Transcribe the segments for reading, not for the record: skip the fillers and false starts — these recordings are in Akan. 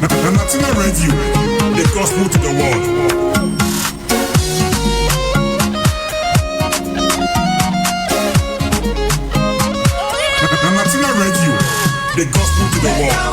Natina Radio, the gospel to the world. Natina Radio, the gospel to the world.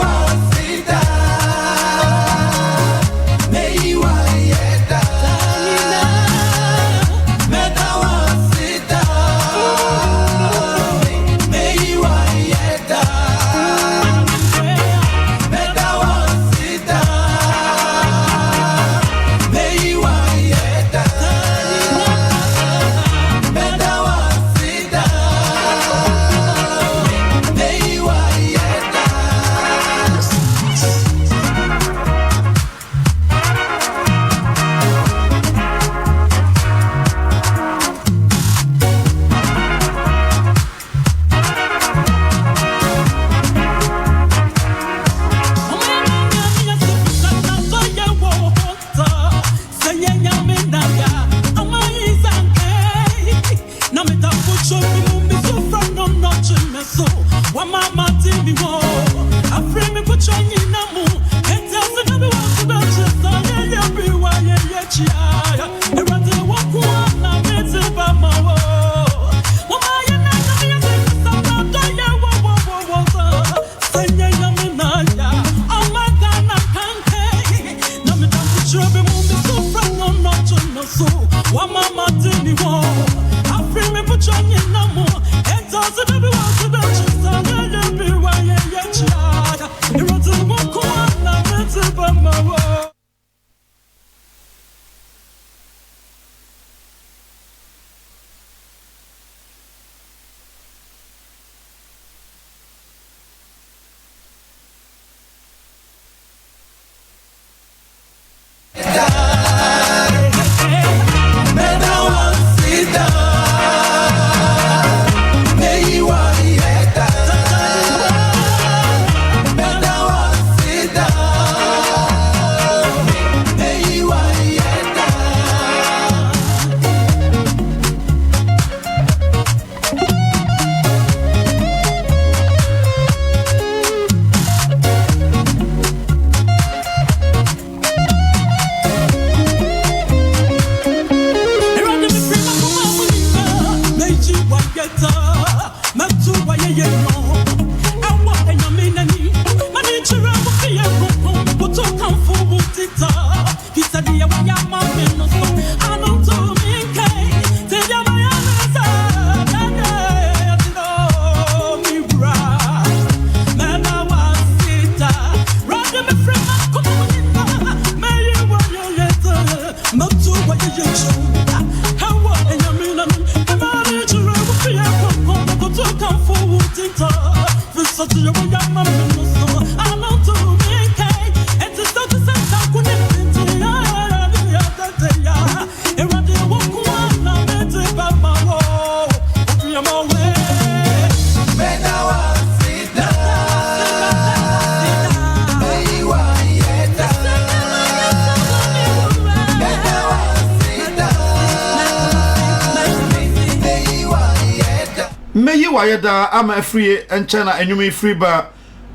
Wayeda ama free enchana enyumi free ba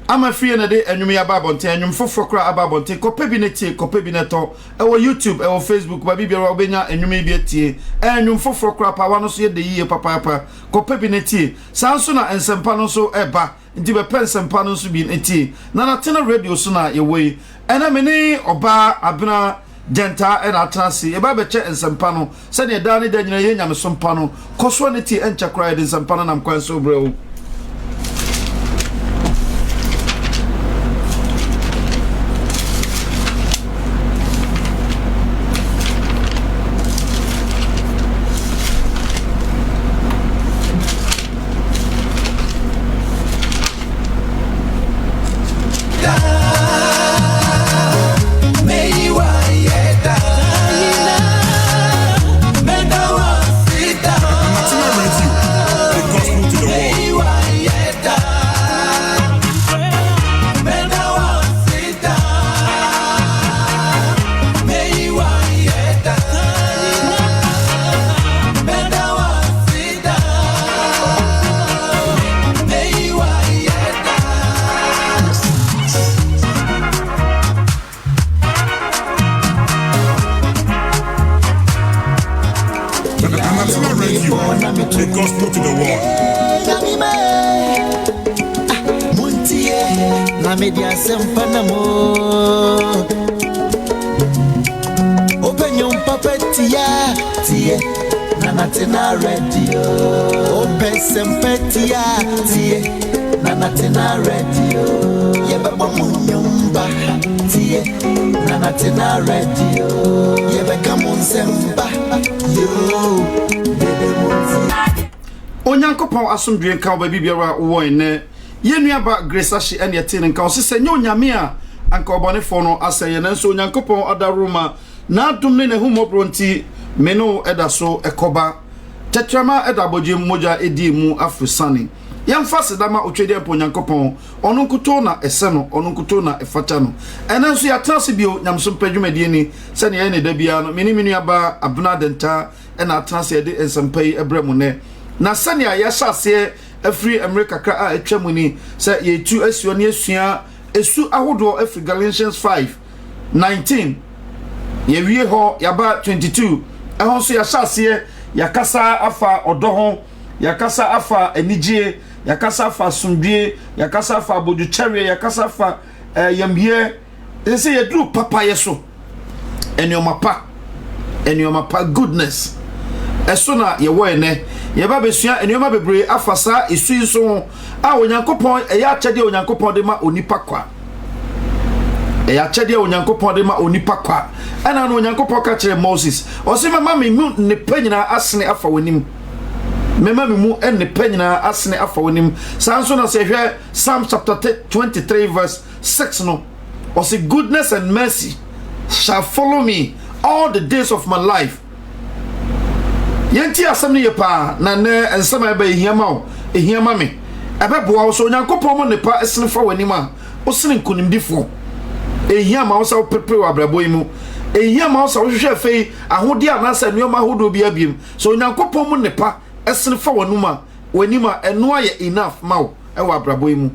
ama free na de enyumi ababonte enyum foforo kra ababonte kope bi netie kope bi neto ewo YouTube ewo Facebook ba bibia obenya enyumi bi etie enyum foforo kra pa wano so ye de yiye papa kope bi netie sanso na ensempa no so eba ndi be pensempa no so bi etie na Natina Radio so na ye wei ena meni oba abena Genta and Atrasi, a baby chet and Sampano, send your Danny Daniel Yam Sampano, Coswanity and Chacried in Sampano, I'm quite so bro. Natina Radio, the gospel to the world. media sempanamo open your papetia tie Nanatina radio open sempetia tie Nanatina radio yeba munyumba tie Nanatina radio yeba kamunsemba yo bebe munzi Onyankopon asomdwe nka obabi biara wo ene yenuaba Grace Ashi ene yete nka osese nye onyame a anka obonefo no aseye nanso Onyankopon adaruma na adum ne humo bronti meno edaso ekoba tetrama edaboje moja edi mu afusani yamfa sedama otwede empo Onyankopon ono nkuto na ese no ono nkuto na efata no enanso ya transe bio nyamso padwumadi ni se ne ye ne da bia no meni aba abuna denta ena transe ye de ensampai ebremu ne na sani a yashase afri America kra a etwamu ni se yetu asuo ne asua esu ahodo afri Galatians 5:19 yewie ho yaba 22 ehon so yashase yakasa afa odoho yakasa afa enije yakasa afa sumdie yakasa afa aboduchere yakasa afa yambie ese yedru papa yeso enioma pa goodness eso na yewo ene yeba besua enioma bebre afasa esu nso a Onyankopon eya achede Onyankopon de ma onipa kwa eya achede Onyankopon de ma onipa kwa ana no Onyankopon ka kire Moses osema mama mu ne panyina asene afa wonim mema mu enne panyina asene afa wonim sanso na se hwe Psalm chapter 23 verse 6 no or say goodness and mercy shall follow me all the days of my life. Yenti asamni yepa na ne ensama ebe ehiama me ebe boa so Onyankopon mo nepa esene fa wanima o sene nkunimdifo ehiama wo sa wo prepare wa brabo yimu ehiama wo sa wo hwehwe fei ahode anasa nuoma ahodo bia biem so Onyankopon mo nepa esene fa wanuma eno aye enough mawo e wa brabo yimu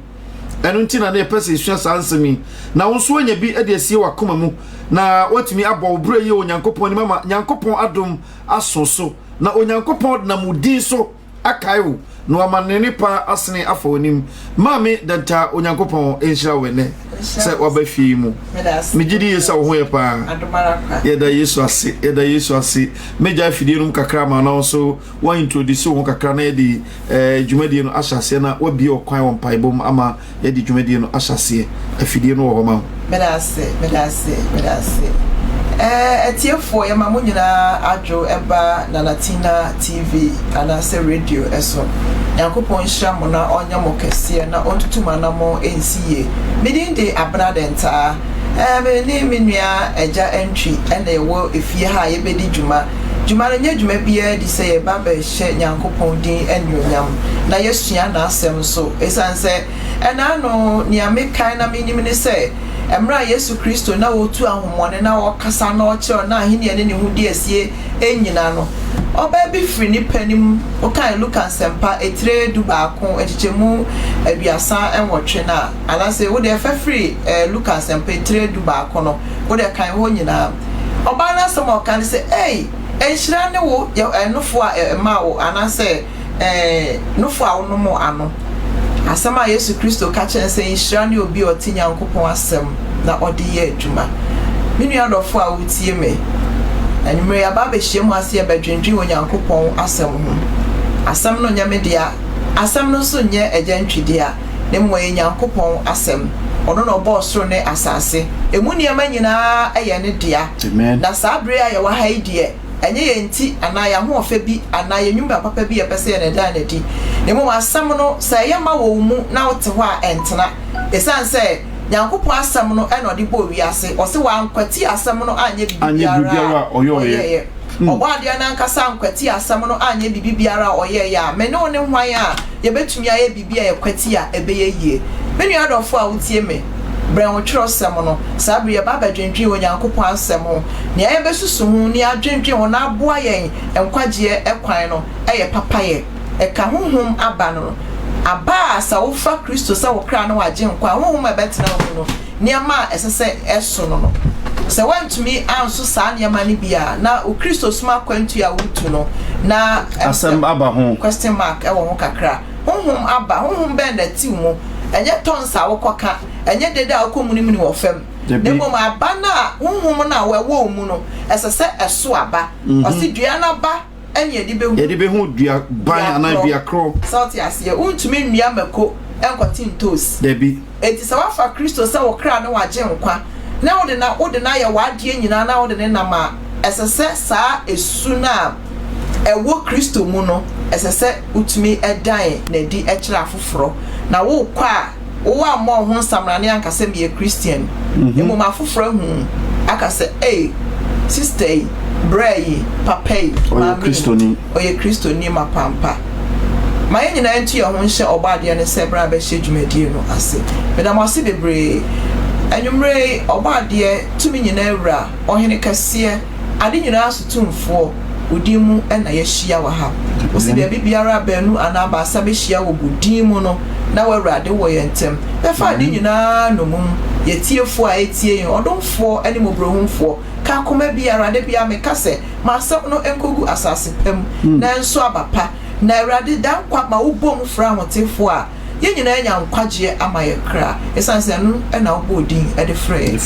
enu ntina na epese esua sansemi na wo so anya bi e de asie wakoma mu na watumi abo obure ye Onyankopon ni mama Nyankopon adom asoso na Onyankopon na mudi so akaiwo no amanene pa asene afa onim mame danta Onyankopon enhira wene se wabafie mu mejidi yesa wo ho ye pa yeda Yesu ase meja afidie num kakra ma na so wa introduce wo kakra na yedi dwumadie no ahyase na wabie okwan wo mpaibom ama yedi dwumadie no ahyase afidie no wo ma medase etiefo ya mamu nyina adwo eba na Latina TV ana se radio eso Nyankopon hyiamo na onya mo kese na ontutuma na mo ensiye medinde abna denta me ni menua eja entry ene ewo efie ha ye bedi dwuma na nya dwuma bia di se ye ba ba hye Nyankopon din enyonyam na yesua na asem so esanse ena no ni amekan na menim ne se Emra Yesu Kristo na otu ahomone na okasa na oche na ahini ene ne hudi asie enyina no oba bi firi ni panim okan Luka sempa etire du baako echichemu aduasa enwotwe na alase wo de free Luka sempa etire du baako no wo de kan ho nyina oba na som okan se enhira ne wo enofo a ma wo anase nofo a wo no mo ano asama Yesu Kristo ka chen se nhira ne obi oti Nyankopon asem na odi ye adwuma minu adofo a wutie me anumre ya ba be hyem ase ba dwendwi wo Nyankopon asem ho asem no nyame dia asem no so nye agentwidia ne mo ye Nyankopon asem ono no boss ro ne asase emu niam nyina eye ne dia na sabre ya wa ha idie enye ye nti ana ya ho ofa bi ana ya nwumba papa bi ye pese ye ne da na di ne mo asem no sa ye ma wo mu na wote ho a entena esan se Nyankopon asem no e no de bo wiase o se wa ankwati asem no anye bibiara oyoye oba de na nkasa ankwati asem no anye bibiara oye ya me ne one hwan a ye betumi aye bibia ye kwati a ebe ye yie me nu adofo a wutie me Brown trosem no sabri ba dwendwen wo Nyankopon asem ho ne ye besusu hu ne adwendwen ho na aboa yen enkwagye ekwan no eye papaye eka honhom aba no aba sa wo fa Kristo sa wo kra no wagye nkwa honhom abetena ho no niama esese eso no se wantumi anso sa niama ne bia na o Kristo suma kwantu ya wutu no na asem aba ho question mark e wo ho kakra honhom aba honhom be na ti mu enye tonsa wo koka enye de da akomu ni wo fam ne mo ma ba na honhom na wewo mu no esese eso aba osi dua na ba enye di be hu dua ban ana dua kro salty ase untumi nnua mako enkotin toast debi enti se wa fa Kristo se wo kra na waje nkwa na wode na ye wade nyina na wode ne nama esese saa esu na ewo Kristo mu no esese utumi edan na di ekira afoforo na wo kwa wo ammo ho samrane ankase me Christian emu ma afoforo hu akase sister bray papa ma Kristo ni mapampa my nyina enti ho nhye obade ne se bra be hye dwumadie no ase medam ase bebre anwumre obade tumi nyina awura ohene kase ade nyina asotumfo odimu na ye hia wa ha osi bia biara banu anaba asabe hia wo bodimu no na wawurade wo yentem be fa ade nyina no mum yetiefo a etie odomfo ani mobrohumfo ka koma biara de bia me kase ma asem no enkogu asase pam na enso abapa na awurade dan kwa ma ubom fra hotefo a ye nyina nya nkwaje ama ye kra esanse no na obodin e de frɛ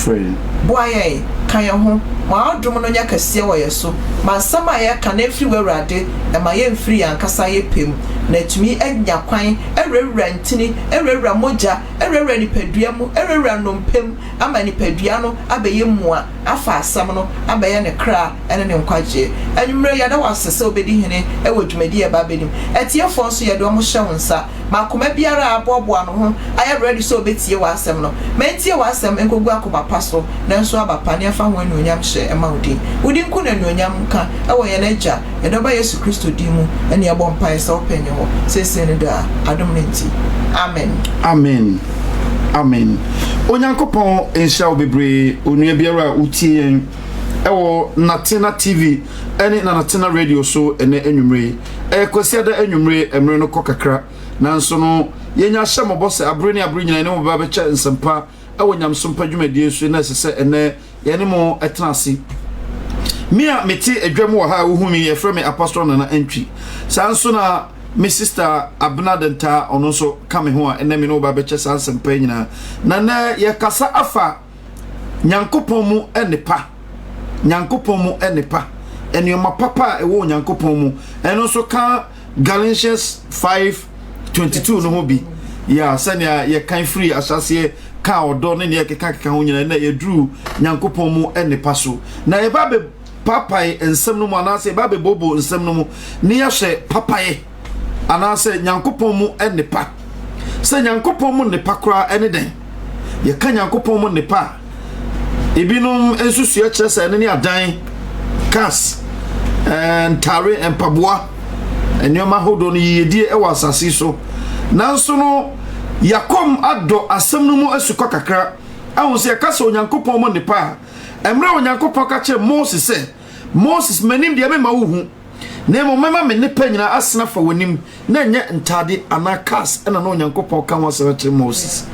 boaye kan ye ho ma adom no nya kase wo ye so ma sama ye ka na firi awurade e ma ye mfiri ankasa ye pem na tumi anya kwan ewura ntini ewura moja ewura nipadua mu ewura nompem ama nipadua no abeye mua afa asam no abeye ne kra ene ne nkwaje anwumre ya da wasese obedi hene ewo dwumadi e ba benim etiefo nso ye de omo hye wonsa makoma biara aboboa no ho aye ready so obetie wa asem no mentie wa asem enkogu akoma paso nanso abapa ne afa ho anuonyam hye ema odi nku na anuonyam ka ewo ye na gya ye do ba Yesu Kristo di mu ene ye bom pa ese openye ho sesene da adom nenti amen onyankopon enhia obebre onua biara utie ewo Natena TV ene na Natena radio so ene anwumre kwasiada anwumre emre no kokakra nanso no yenya hyemobɔ se abre nyina ne mo ba becha nsempa ewo nyamsompa dwumadie so na sese ene yene mo etenase mia meti adwam wo ha wo humi ye frɛ me apostle na antwi sanso na me sister Abnadenta ono so kame ho a ene me no ba becha sansempa nyina na ye kasa afa nyankopon mu enepa enioma papa ewo nyankopon mu eno so ka Galatians 5:22 no ho bi ya sania ye kan free asase ka odo ne ye keka ho nyina na ye dru nyankopon mu enepa so na ye ba be papai ensem no mu anase ba be bobo ensem no mu ne ye hye papai anase nyankopon mu enepa se nyankopon mu nepa kra ene den ye ka nyankopon mu nepa ebinum ensusu ye kyerese ene ne adan kas ntare empaboa enioma hodo no yedie e wasase so nanso no yakom ado asem no mu asukọ kakra ahunse kasa onyankopon mo nepa emre onyankopon ka kire Moses manim de me ma wo hu na mo mema me nepa nyina asena fa wanim na nye ntade anakas ena no onyankopon ka ho se kire Moses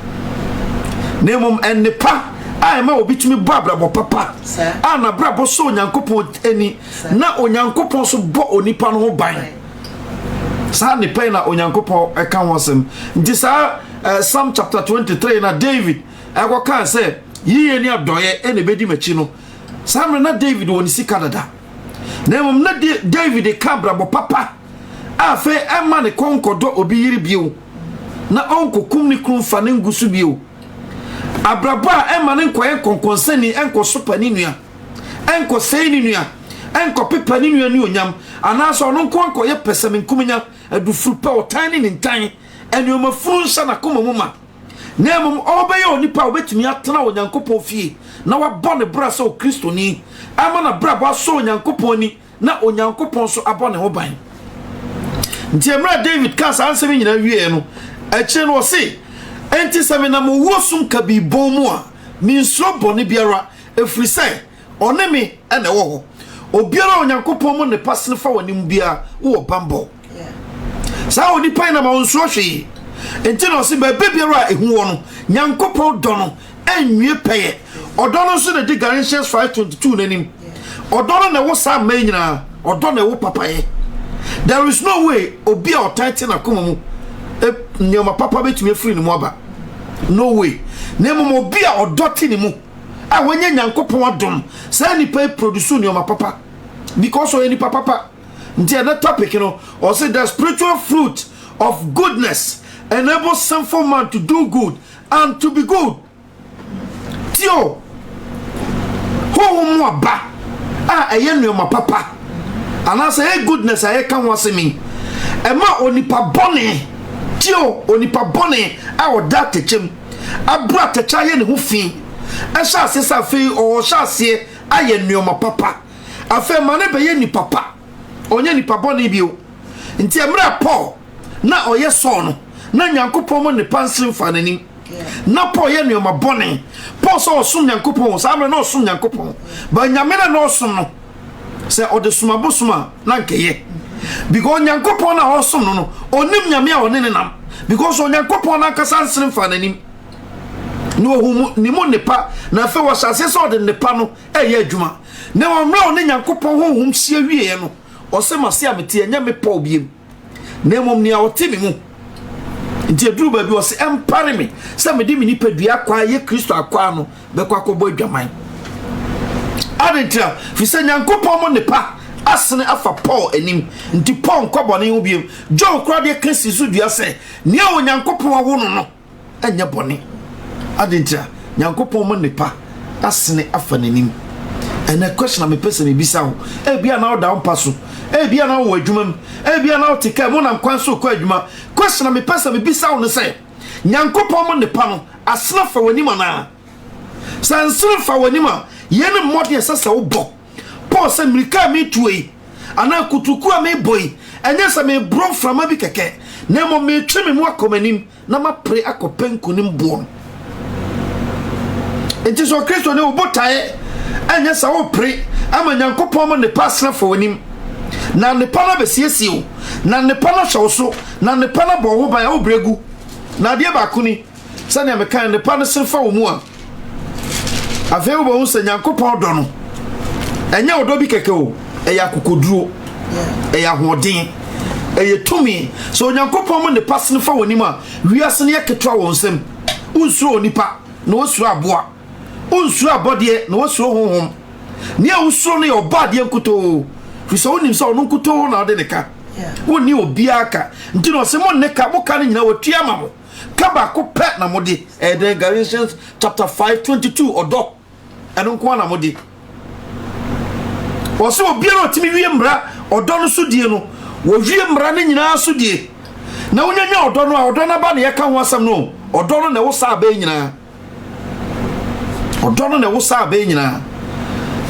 na mo ennepa ai ma obitumi babrabo papa ana brabo so onyankopon eni na onyankopon so bo onipa no ho ban sa ne pai na onyankopon eka ho asem nti sa Psalm chapter 23 na David ego kan se yiye ni adoye ene bedi machi no samre na David woni sika dada na mom na David ka brabo papa afe ema ne konkodo obi yiri bio na onkokum ni krum fa ne ngusu bio abrabo a ema ne nkoye konkonsani enko sopani nua enko sei ni nua enko pepa ni nua ni onyam anaso no nko ye pesem nkumnya adufuru pa otani ni ntan enioma furu nsa na koma muma na mom obeye onipa obetumi atena onyankopon fie na wabɔ ne bra so Kristo ni ama na bra ba so onyankopon ni na onyankopon so abɔ ne ho ban nti emra David ka sa ansem nyina wie no eche no se enti sebe na mo wosum ka bi bon mu a mi nso bɔne biara efiri sɛ ɔne me ene wo ho obiara onyankopon mu ne pasne fa wanim bia wo bambɔ sa oni pai na ma nso hwe enti no se be biara ehu wo no nyankopon dɔ no enwie peye ɔdɔ no so na di Galatians 5:22 nanim ɔdɔ no na wo sa ma nyina ɔdɔ na wo papaye there is no way obi a ɔtante na koma mu nyoma papa betumi afiri ne mu aba no way na mo obi a odoti ni mu a wonye nyankopon adom sa nipa produce ni o ma papa because o ni papa nti na topic no or say the spiritual fruit of goodness enables sinful man to do good and to be good tio ho mo aba eye no ma papa ana say goodness aye kan wasemi ema onipa bone tio onipa bone a oda techem abra techa ye ne ho fi ehya asesa fi o hya ase aye nuoma papa afa ma ne be ye ni papa onye ni papa bone bio nti emra Paul na oye so no na nyankopon mo ne pansrim fa nanim na Paul ye nuoma bone Paul so osum nyankopon sa amre na osum nyankopon ba nyamena na osum no se ode sumabosuma na nkeye because nyankopon na osum no onim nyame a one ne nam because nyankopon na kasa nsrim fa nanim no hu ni mo nepa na fe wo sase so de nepa no eye adwuma na wo mra one nyankopon honhum sia wie no o se mase amete enya me Paul biem na mom ni a wote me mu nti aduru ba bi o se empare me se me di me nipa dua kwa ye Kristo akwa no be kwa kobo adwaman adentia fi se nyankopon mo nepa asene afa Paul enim nti Paul nkobone hu biem John kra de Kristo su dua se ne a nyankopon awo no enya bone adentia nyankopon mo nepa asene afa nanim ena question me pese me bisa ho bia na oda mpaso bia na wo adwuma bia na otika mo na nkwanso ko adwuma question me pese me bisa ho ne se nyankopon mo nepa no asene fa wanim na sansere fa wanim a yene mmode sesa wo bo Paul se mirika me tuoi ana kutuku a me boy enya se me bro frama bi keke na mo me twe me mu akomanim na ma pre akopenkunim bo enti so Kristo ne obotae enya sa wo pre ama nyankopon mo ne pasna fo wanim na ne pana besiesie o na ne pana hwewso na ne pana bo ho ban wo bregu na de ba kuni sane me kan ne pana senfa wo mu a afewo bo hu se nyankopon do no enya odo bi keke o eya kokoduro eya hoden eye tumi so nyankopon mo ne pasna fa wanim a wiase ne yaketwa wo nsem unsuro onipa na osuro aboa unsuro abode na osuro honhom ne a usuro ne obade nkuto fiso onim so no nkuto na ode ne ka woni obi aka nti no se mo ne ka mo ka ne nyina watua ma mo ka ba ko pe na mo de the Galatians chapter 5:22 odo eno nko na mo de o se obi na otimi wie mra odo no so die no wo wie mra ne nyina so die na wonyanya odo no a odo na ba ne yeka ho asam no odo no na wo sa ba nyina odo no na wo sa ba nyina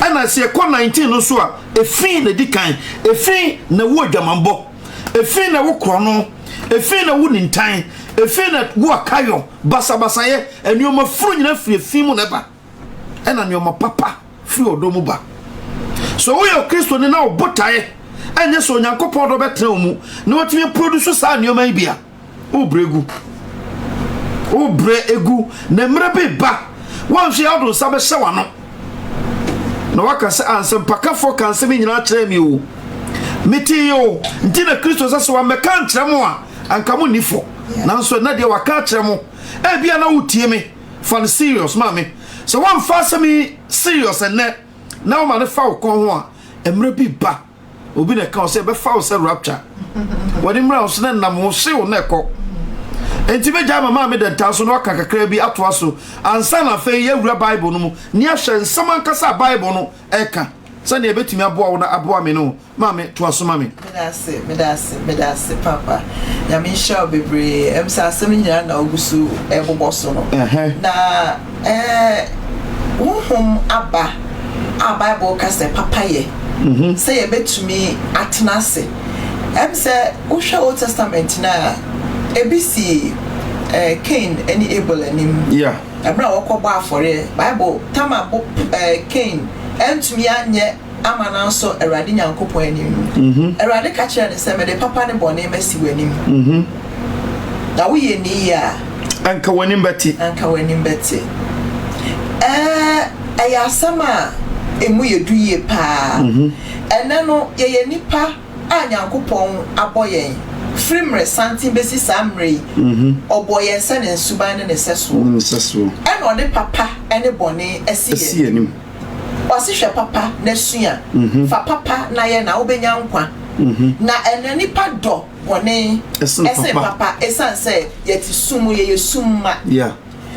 ana se ko 19 no so a efin na dikan efin na wo adwamambo efin na wo krono efin na wo nintan efin na wo akayo basabasa ye enyoma furu nyina firi efin mu na ba ana nyoma papa firi odo mu ba so wo yo Kristo ne na obotae anye so nyankopon do betra mu na watimi produce sa nyoma bia o bregu o bre egu na mra be ba wan hwe ado sabe hye wano na waka se ansem pakafo kanse me nyina kire mi o meti yo nti na Kristo sase wa meka nkire mo a anka mo nifo nanso na de waka kire mo bia na wutie me fan serious ma me so wan fa se me serious ene na o ma ne fa wo kon ho a emre bi ba obi na ka o se be fa wo se rapture wodi mra o se na nam wo se wo na ekọ enti be jama ma me den taso no aka kakra bi ato aso ansa na fe ye wura Bible no mu ni ahwe nsam ankasa Bible no eka sane ebetumi aboa wo na aboa me no ma me to aso ma me medase papa ya me show bebre emsa asem nyina na ogusu eboboso no na uhum aba a Bible ka se papa ye say ebetumi atenase emse uhwe Old Testament na ABC Cain any Abel anim abra wokọba afore Bible tama Cain entumi anye amana nso Awurade Nyankopon anim Awurade ka kire ne se me de papa ne bone masi wanim da wo ye ni ya anka wanim beti aya sama emu ye duye pa ene no ye nipa a Nyankopon aboyen frimre santi besi samre oboye nse ne nsuban ne seso e no de papa ene bone esi enim osi hwe papa na sua fa papa na ye na obenya nkwa na ene nipa do bone ese papa esanse yeti sumu ye summa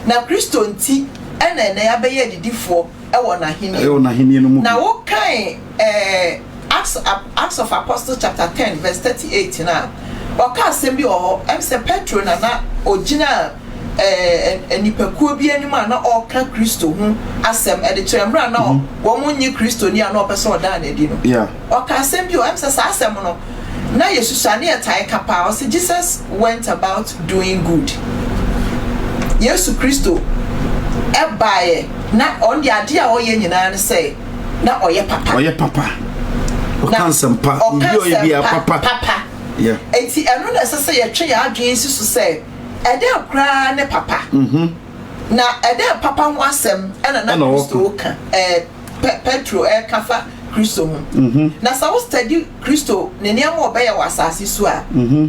na Kristo nti ene ya be ye didifo e wo na hini no mu na wo kan Acts of Apostles chapter 10 verse 38 na waka asem bi o em se Petro na ogina enipakuo bi anim na oka Kristo hu asem e de kyeremra na wo munyi Kristo ni na opese oda na edi no waka asem bi o em se sa asem no na Yesu ne etai kapa o se Jesus went about doing good. Yesu Kristo ebaye na on the ade a oye nyina ne say na oye papa o cancer pa bi papa enti eno na sese ye twe ya adwen sisu say ede akra ne papa na ede papa ho asem na Kristo ka Petro kafa Kristo hu na sa wo study Kristo ne niam obeye wasase so a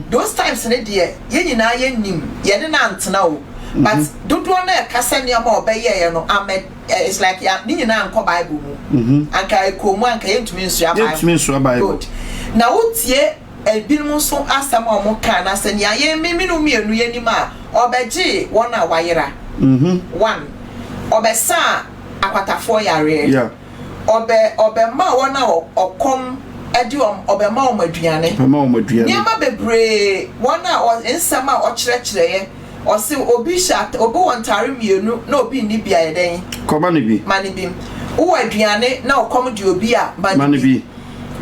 those times ne de ye nyina ye nim ye de na antena o but dodo na kasa niam obeye ye no amen it's like ya ni nyina anko Bible mu anka ekomu anka yentumi nsu Bible good na wotie ebinom so asam omo kan na se nia ye miminu mienu ye nim a obeji wona wayera one obesa akwatafo yare obe ma wona okom edi obema omaduane niam bebre wona ensama okyerekere ye osi obi shat obi wontare mienu na obi ni bia yeden koba ni bi mani bi wo aduane na okom di obi a mani bi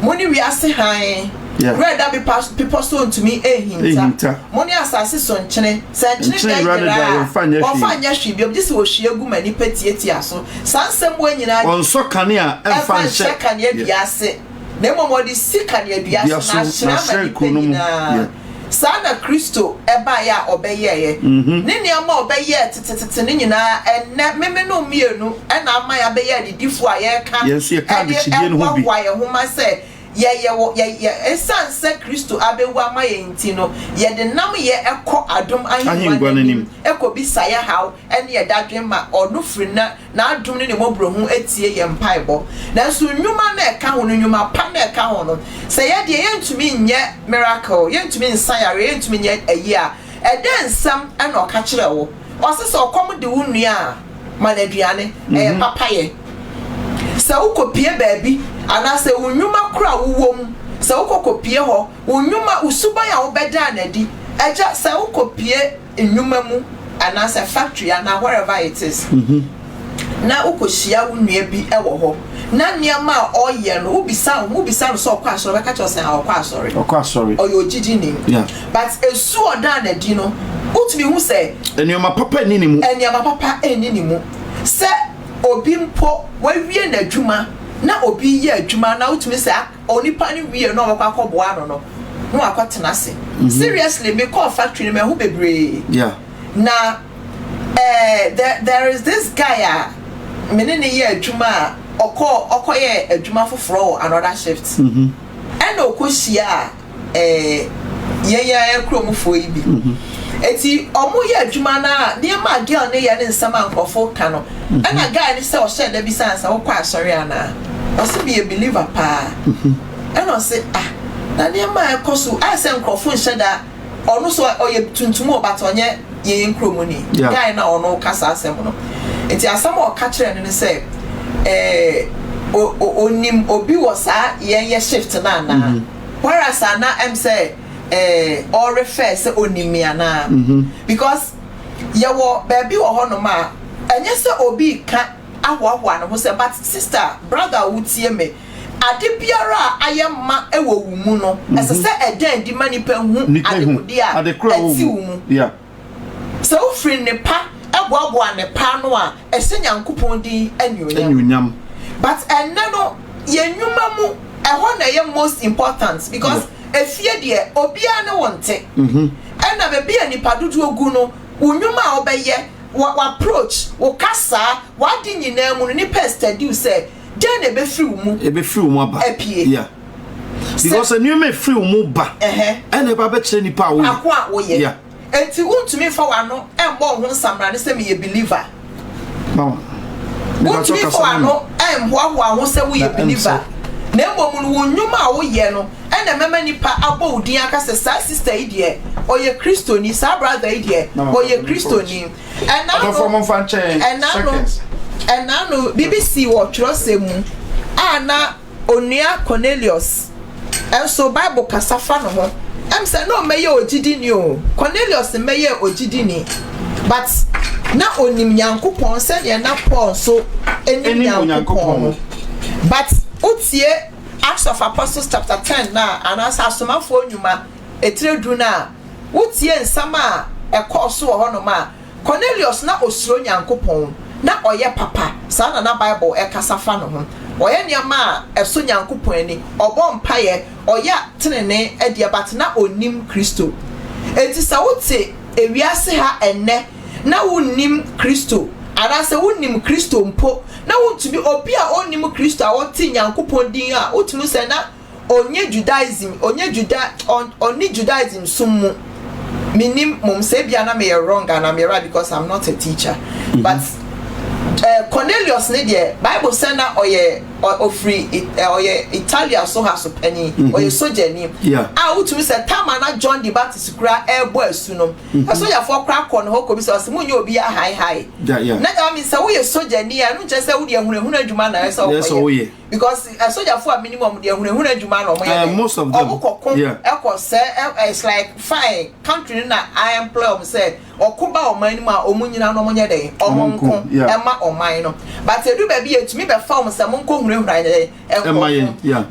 moni wi ase han red that be people so to me hinta moni asase so nkyene se nkyene da ofanya hwi bi obi se wo hwi egu mani petieti aso sansem wo nyina onso kane a emfa nche kane adua ase na momodi sikane adua ase na hyira sana Kristo eba ya obeyeye ne niam obeye tetete ne nyina enne meme no mienu na ama ya beye didifo a ye ka yenso ye ka de chidie no bi wa ye homa se ye esanse Kristo abewu ama ye nti no ye de nam ye ekọ adom ahengwa nanim ekọ bisaya haw ene ye dadwen ma onu firi na adom ne mobro hu etie ye mpaibo nanso nnwuma na eka ho nnwuma pa na eka ho no se ye de ye ntumi nye miracle ye ntumi nsayare ye ntumi nye ayi a ensam ena oka kire wo osese okom de wo nua maladuane papaye se ukopie baabi ana se unwuma kura wuwom se ukokopie ho unwuma usuban a obeda na di eja se ukopie enwuma mu ana se factory ana wherever it is na ukohia unua bi ewo ho na niama oye no ubisa no so okwa asori beka cho se okwa asori oyo jiji ni but esu oda na di no utumi hu se enioma papa enini mu se obi mpo wawie na adwuma na obi ye adwuma na utumi se onipa ni wie no akwakobo ano no akwatena se seriously me call factory me hu bebre na there is this guy menene ye adwuma okoye adwuma foforo another shift and okohia ye kromfo ibi eti omo ye adwuma na niam girl ne ye ne nsama nkofo ka no ana guy ne se o share da bi sansa wo kwa asori ana o se be a believer pa and o se na niam ekoso I se nkofo nsheda ono so oye tuntum obatonye ye nkromoni guy na ono kasa asem no eti asam o ka kire ne se onim obi wo sa ye shift na na whereas na em say or refer se onimiana because yawo baby wo hono ma enye se obi ka ahwahwa no se but sister brother wutie me ade biara ayema ewo wumu no ese se eden di manipa hu adekudi a ati wumu so ufri ne pa eboabo ne pa no a ese nyankopon di anyunyam but enne no yenwuma mu ehọ na ye most important because efie de obia ne wonte na be bia nipa dudu ogu no unwuma a obeye wa approach wo kasa wa di nyina mu ni pastor di say den e be free mu aba apie because a new me free umuba and a babet any power akwa wo ye enti untumi fa wa no embo ho nsamra ne se me ye believer mama untumi fa wa no embo ho se wo ye believer na embo mu no nnwuma a wo ye no ena mema nipa abo udin aka se sa sister idie oye kristoni sa brother idie oye kristoni ena no seconds ena no BBC wo twrosemu ana onua Cornelius enso Bible kasafa no ho em say no meye ogidi ni o Cornelius meye ogidi ni but na onim Nyankopon se ne na Paul so enim Nyankopon but utie Acts of Apostles chapter 10 na anasa asomafo onwuma etredu na utie nsama ekoso ho no ma Cornelius na osuro Nyankopon na oye papa sa na Bible ekasafa no ho oye niama eso Nyankopon ani obo mpaye oya tenene ade but na onim Kristo enti sa wote ewiase ha enne na wonim Kristo ara se wonim Kristo mpo na wontumi obi a onim Kristo a wote Nyankopon din a wotumi se na onye Judaism onye Judaism summu minim mum se bia na me wrong and I'm right because I'm not a teacher but Cornelius ne de Bible say na oye free oye Italia so has penny oye soldier ni ah utumi say tama na John the Baptist kura ebo asu no so ya for kra kon ho ko bi say munye obi ya high na I mean say we soldier ni anu je say we de ehunu adwuma na say oye because soldier for minimum de ehunu adwuma na omo most of them ekọ say it's like fine country na I employ say okuba oman ma omunyina no monye den omonko ema oman no but edu ba bi etumi be form say monko hunehuna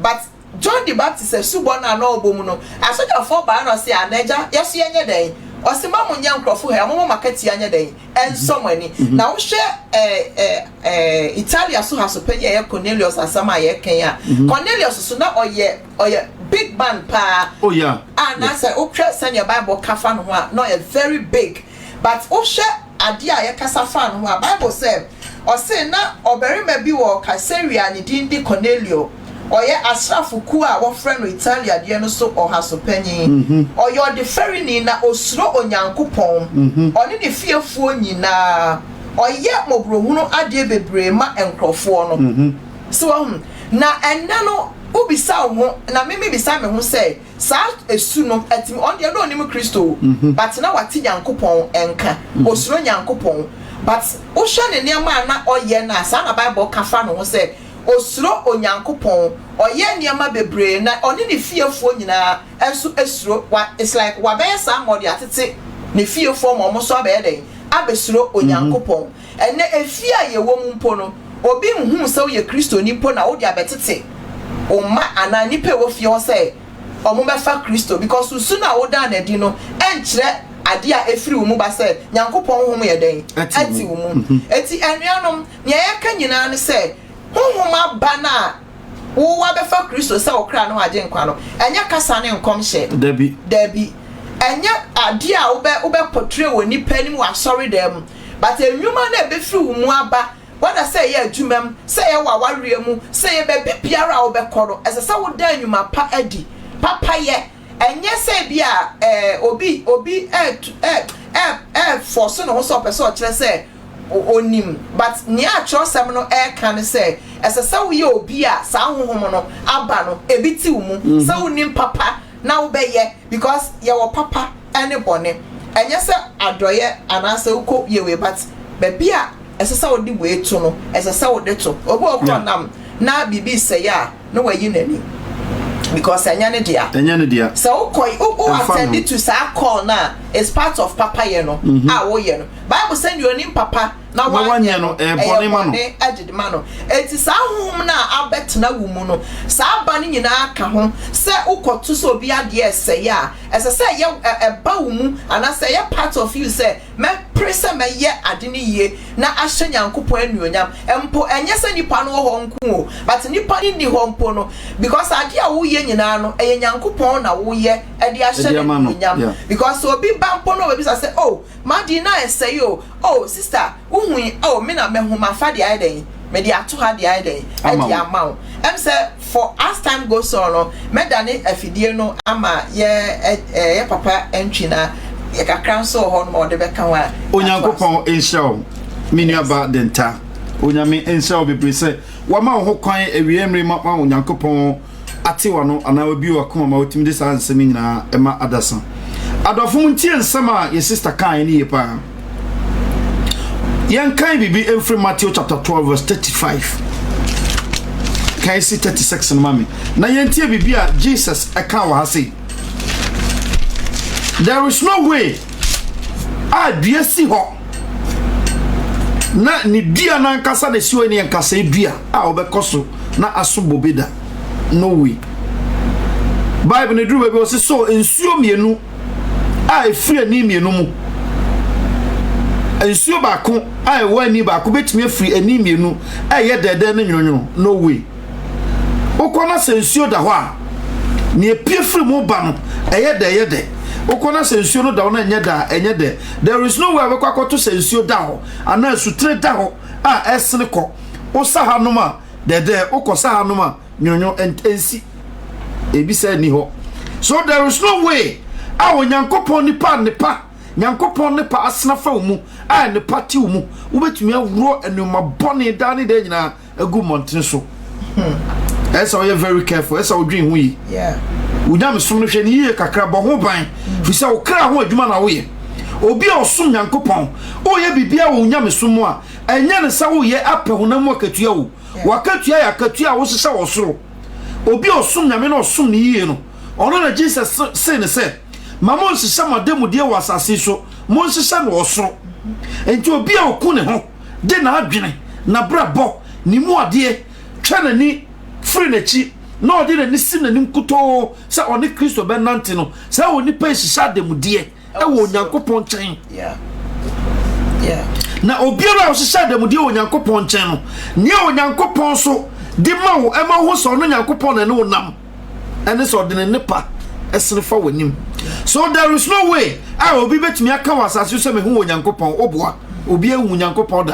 but John the Baptist subo na no obomu no asoja for ba no say anaja yeso yenye den osima munya nkrofo he amomo market anya den ensomani na wo hwe Italia so ha so penye ye Cornelius asama ye ken ya Cornelius so na oye big man pa and I say okra send your Bible kafa no ho no a very big but wo hwe ade a ye kasafa no ho Bible say o say na oberima bi wo Caesarea ni dindi Cornelio oye asrafu ku a wo frɛ no Italia de no so o ha so panyin oye de ferini na osuro Onyankopon oni ne fiefuo nyina oye mobrohunu ade bebre ma enkrofo no so na enna no ubisa ho na meme bisa me ho say sa esu no atim on de no onim Kristo but na wati Nyankopon enka osuro Nyankopon but o hwe ne niam na oye na sa na Bible kafa no ho say osuro Onyankopon oye niam bebre na oni ne fiefuo nyina enso esuro it's like wa be somebody atete ne fiefuo mo so be den abesuro Onyankopon ene efia ye wo mu mpo no obi nhu se ye Kristo ni mpo na wo dia betete o ma ana nipa wo fie ho say omo be fa Kristo because usu na wo dan na di no enkyere ade a efiri wo mu ba say Nyankopon hom ye den ati wo mu eti anuanom ne ye ka nyina ne say honhom aba na wo wa be fa Kristo say okra no age nkwa no enya kasa ne nkom hye dabi enya ade a wo be portray wo nipa ni mu asori dem but enwuma na be firi wo mu aba whether say ye adwumam say ye wa wareɛ mu say ye be biara wo be kɔro ɛsɛ sɛ wo da anwuma pa adi papa ye enye say bia obi force no so person kyerɛ say onim but nia atwosɛm no kan say ɛsɛ sɛ wo ye obi a saa honhom no aba no ebiti wo mu sɛ wo nim papa na wo be ye because ye wo papa ene bone enye sɛ adoye anase wo ye we but be a esesa wo di we to no esesa wo de to obo okro nam na bibi say ya no wayi nani because anya ne dia so wo attend to sa call na is part of papa ye no wo ye no Bible send you onim papa na wanye no boni ma no agide ma no enti sa hom na abetena wo mu no sa ba ne nyina aka ho se ukoto so obi ade ese ya ese se ye ba wo mu ana se ye part of you say me presa me ye ade ne ye na ahye Nyankopon anuonyam empo enye se nipa no ho nko o but nipa ni ho mpo no because ade a wo ye nyina no eye Nyankopon na wo ye ade ahye anuonyam because obi ba mpo no obi say oh madi na ese yo oh sister oh me na me homa fa de aiden me de ato ha de aiden e de amount em say for as time goes on medane afidie no ama ye papa entwina ye kakran so ho no mo de beka wa onyankopon enhyɛw menuaba denta onyame enhyɛw bebre sɛ wama ho kwan awiemre ma onyankopon ate wano ana obi wakoma ma otimi de saa nsɛm nyinaa ɛma adasa adɔfo mu ntie nsɛm a ye sister kan ni yepa yan kan bibi in Matthew chapter 12 verse 35 kan see 36 no mami na yentie bibi a Jesus eka wa say there is no way a dua si ho na ni dua na nkasa de siwe ni nkasa dua a obekoso na aso bobeda no way Bible ne dru baby was so ensuo mienu a efiri ani mienu mu ensuo baako a ewa ani baako betumi efiri ani mienu a ye dede ne nwonwo no way okona sensuo da ho a ne epie firi mu ba no eye de okona sensuo no da ho na enye de there is no way we kwakoto sensuo da ho ana sutre da ho a esene ko osa hanom a dede okosa hanom a nwonwo ensi ebi say ni ho so there is no way a onyankopon nipa nyankopon nipa asena fa mu a ne pati mu wobetumi awro enuma bone dane de nyina agu mountain so esa we very careful esa odwin hu yi unyame som no hwe ni ye kakra bo ho ban fi se wo kra ho adwuma na wo ye obi a osom nyankopon o ye bibia wo unyame som a enye ne sa wo ye apehunam akatua wo wakatua ya akatua wo sesa wo soro obi osom nyame na osom ni ye no ono na Jesus say ne say mama nsesa modemu de wo asase so mo nsesa no osoro enti obi a oku ne ho de na adwene na brabo ni mu ade twa ni free na chi na ode na ni sim na nim kuto se one Kristo be nante no se oni pa sisa demu de e wo Nyankopon chen na obi a sisa demu de wo Nyankopon chen no ne wo Nyankopon so de ma wo e ma ho so no Nyankopon na ne wo nam ene so de ne pa esene fa wanim so there is no way a obi betumi aka wasase so me hu Nyankopon oboa obi ehu Nyankopon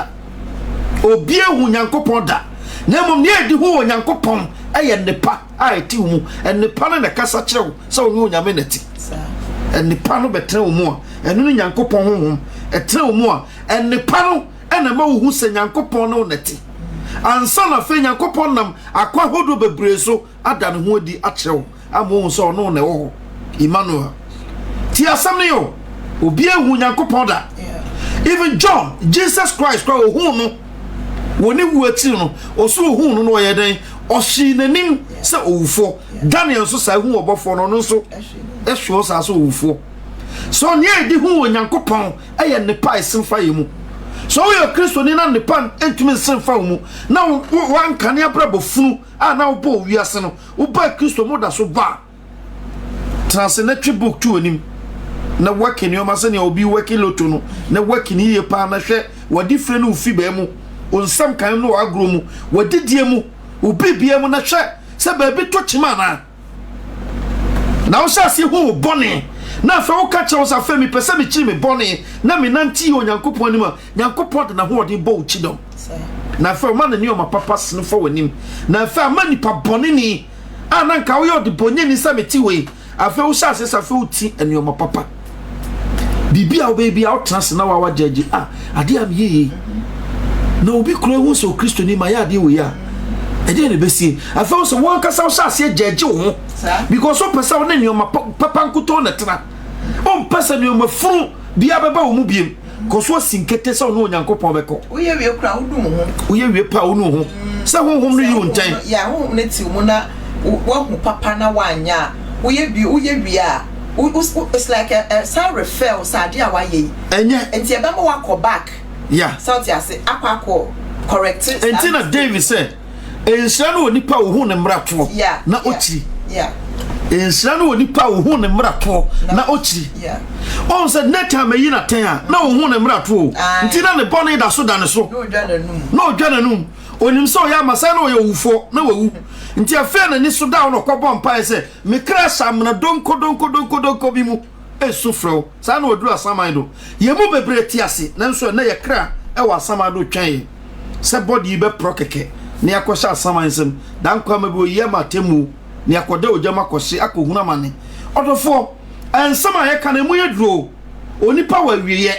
da na mom ne edi hu Nyankopon eye nepa a eti hu nepa na kasa kirewo so hu Nyame nati nepa no betre mu a enu Nyankopon hu etre mu a nepa no ena ma hu se Nyankopon no nati ansa na fe Nyankopon nam akwa hodo bebre so ada ne hu adi akirewo amo so no ne wo Emmanuel ti asamne yo obi ehu Nyankopon da even John Jesus Christ kwa hu no woni wuati no oso hu no no ye den ohyi nanim se owufo Daniel so sa hu obofo no no so ehwo sa so owufo so ne edi hu Nyankopon eye ne pa esimfa yemu so we Kristo ni na ne pan entumi esimfa mu na wan kane abrabofunu a na obo wiase no oba Kristo mo da so ba translate book tu onim na working yo masane obi working loto no na working ye pa na hwe wadi frɛ no ufi ba mu onsam kan no agro mu wadidie mu ubibie mu na hwe se ba bi to chima na wo sha se hu bone na fa wo ka che wo sa fa mi pese mi chi mi bone na mi nanti Onyankopon ni ma Nyankopon de na ho ode bo uchidom na fa ma na ni o ma papa sene fo wanim na fa ma ni pa bone ni ananka wo yode bonye ni sa meti we afa wo sha se sa fa uti eni o ma papa bibia o baby out trans na wa judge ade am ye na obi kro hu so Kristo ni ma ya ade we ya ede ne besie afa wo so won kasa wo sha se judge wo because o pesa wo ne o ma papa nkuto na tra o pesa ne o ma furu bia beba wo mu biem koso sinkete se no Onyankopon beko uye wie kra wo dum ho uye wie pa wo no ho se honhom no yi wo ntan ya honhom ne ti mu na wo hu papa na wanya uye wie a it's like a sound refill sadia wa ye enye enti ebe mo wa back yeah so ti ase akwa correct enti na David said ensra no onipa wo hu ne mrato na ochi ensra no onipa wo hu ne mrato na ochi on said neta me yi na ten a na wo hu ne mrato enti na ne bone da so da ne so no dwananum onim so ya masa na wo ye wufo na wo wu nti afa na ni so da no kwobon pa se me kra sam na donko bi mu esufro sa na oduru asaman do ye mu bebre ti ase na nso na ye kra e wa asaman do twan se body be prokeke ne akɔhyɛ asamansem dan kwa ma bi oyema temu ne akɔda ojama kɔhye akɔhuna mane ɔdɔfo ensam a yɛka na mu yɛduro onipa wa wieye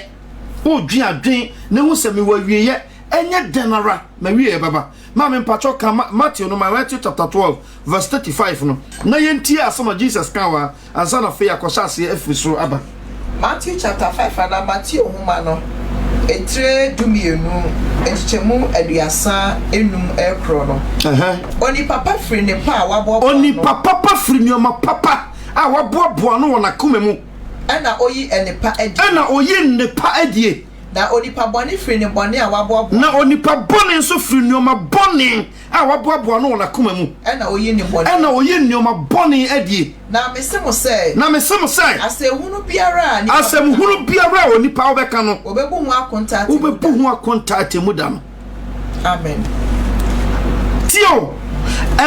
o dwen adwen ne hu sɛ me wa wieye enye denara ma wieye baba ma me mpacho ka Matthew no Matthew chapter 12 verse 35 no na yɛntie asama Jesus kan wa ansa na fe akɔhyɛ ase afiri aba Matthew chapter 5 and Matthew huma no etre dumienu enchemu aduasa enum ekro no oni papa firi ne pa wabo oni papa firi ne ma papa a wabo no wona kuma mu ana oyi enipa adi ana oyi nepa adie na oni pa boni firi ne boni a wabo na oni pa boni nso firi ne ma boni a wabo no wona kuma mu ana oyi ne boni ana oyi ne ma boni adie na mesemo say asehunu biara oni pa obeka no obebu hu akonta atemu da no amen tio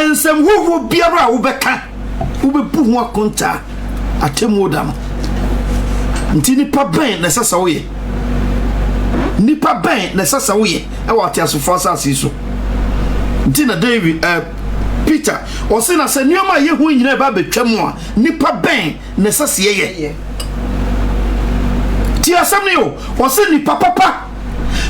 ensem huhu biara obeka obebu hu akonta atemu da no nti nipa ben na sasa wo ye nipa ben na sasa wo ye e wa tia so fa sase so nti na David Peter o se na se nioma ye hu nyina ba betwam a nipa ben na sase ye ti asam ne o o se nipa papa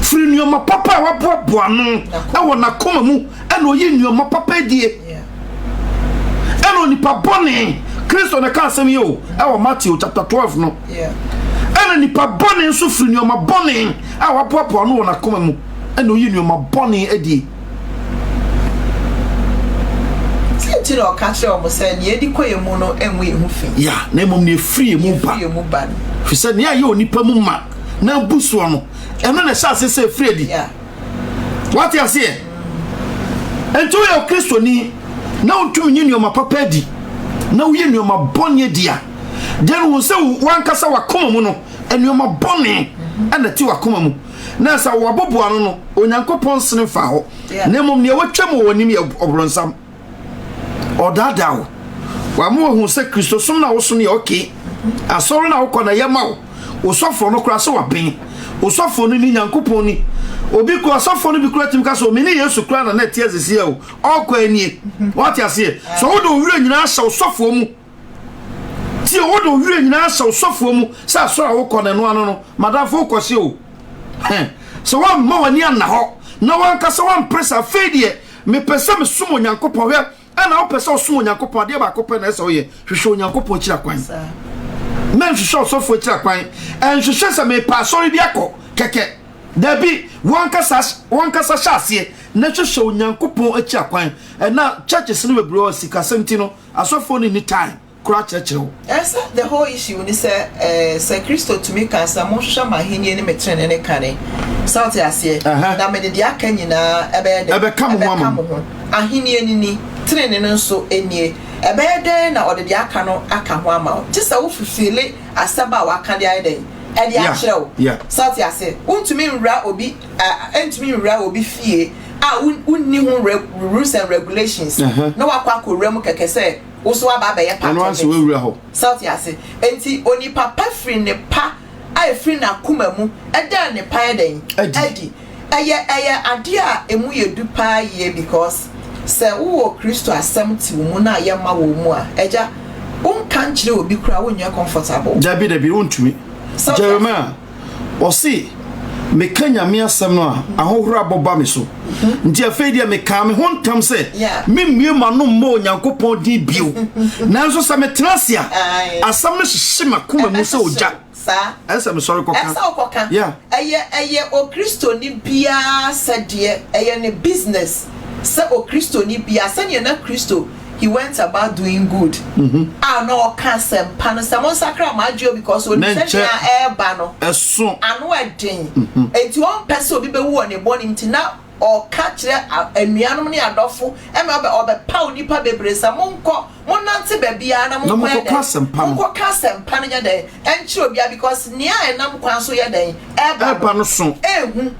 firi nioma papa wa boaboa no e wo na koma mu e na oyi nioma papa die e no nipa bone Kristo na ka asam ye o e wo Matthew chapter 12 no ena nipa bone nso firi nioma bone a wa boaboa no wo na koma mu e na oyi nioma bone adie tiro kache o mo se ne edi koye mu no enwe ehu fi ya na emom ne free mu ba fi se ne aye onipa mu ma na buso no eno na sha se free di what you say ento yo Kristo ni na utum nyi o ma papa di na uye ni o ma bonye dia den wo se wankasa wakoma mu no eni o ma bonne ana ti wakoma mu na sa wo boboa no onyankopon sene fa ho na emom ne watwam wonim ye obronsam odadawo wa mo hu se Kristo som na wo so ne okay asoro na wo kɔ na yema wo osofo no kura so wa ben osofo no ni nyankopon ni obi ko osofo no bi kura tim ka so me ni Yesu kura na na tie asese o okɔ anie what you say so wo do wure nyina ahye osofo mu ti wo do wure nyina ahye osofo mu sa asoro wo kɔ na no ano no madafo kɔ se o so wa ma wani ana ho na wan ka so wan pressa fedie me pesa me sumo nyankopon hwe ana o pesa o sumo nyankopon de ba kopɛ na ɛsɛ o ye hwehwɛ nyankopon kira kwan men hwehwɛ osofo kira kwan en hwehwɛ sɛ me pa sorry bi akɔ keke dabi wan kasa hyase na hwehwɛ nyankopon akira kwan na churches no bebre o sika semti no asofo ni time kura kyerɛkyerɛw yes the whole issue ni sɛ Kristo to me kan sa mo hwehwɛ mahenie ne metrene ne kane south ase na me de aka nyina ebe kam ho ahenie ni trene no nso enie ebe de na ode de aka no aka ho ama just wo fulfill asaba wa aka de ayden e de akyerɛw south ase untumi nra obi fie a unni ho rules and regulations na wakwa korem keke sɛ uso aba ba ye part of it south ase enti oni papa free ne pa a free na kuma mu eda ne pa eden edi eye ade a emu ye du pa ye because se wo Kristo asem ti mu na ye ma wo mu a eja won kan kire obi kura wo nya comfortable dabi wontumi Jeremiah o si me kanya me asem no a ahohoro aboba me so nti afedia me ka me hontam se me mmie ma no mmo nyankopon din bio nanso sa me trasia asem no hye makoma mu se oja sa esa me sorry koka esa okoka eye o Kristo ni bia sede eye ne business se o Kristo ni bia se ne na Kristo he went about doing good no cancer pan someone sacra majo because when say air bano eso anu eden enti one person obi be wo ne boni ntina o catch anuanom ne adofo e me obe pa onipa bebre sa monko monante ba bia na monko kasem pan nya den enchi obi because nia enam kwan so ye den e ba no so ehu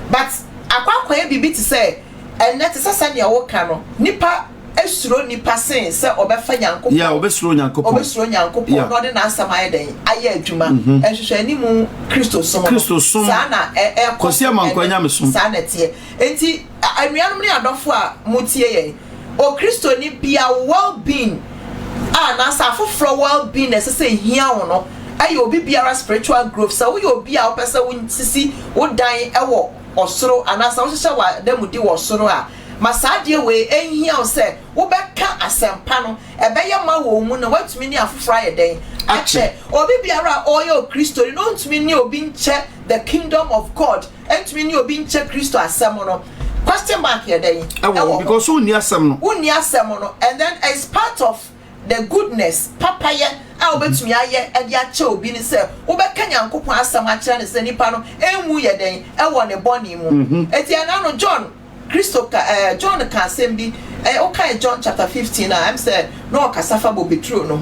but akwa bibi ti say enne ti sasa ne wo ka no nipa esuro nipa sen se obefa nyankopon yeah obesuro nyankopon no de na asama yeden aye adwuma ehwehwe animu Kristo som sana kosi amankwanya mesom sana tie enti anuanom ne adofo a mutie ye o Kristo ni bia well being na sa foforo well being ese hia wo no ayo obi biara spiritual growth so wo obi a opese wo nsisi wo dan ewo osoro anasa wo hye wa damudi wo osoro a masade we enhia wo se wo beka asempa no ebeye ma wo mu na watumi ni afoforo ayeden ache obi biara oyo Kristo no ntumi ni obi nche the kingdom of God entumi ni obi nche Kristo asem no question mark here then because who ni asem no and then as part of the goodness papaye a obetumi aye e dia che obi ni se obeka nyankopon asam a kire ne se nipa no enwu ye den e wo ne boni mu etia no John Kristo John ka sembi okay John chapter 15 I'm say no kasafa bo betru no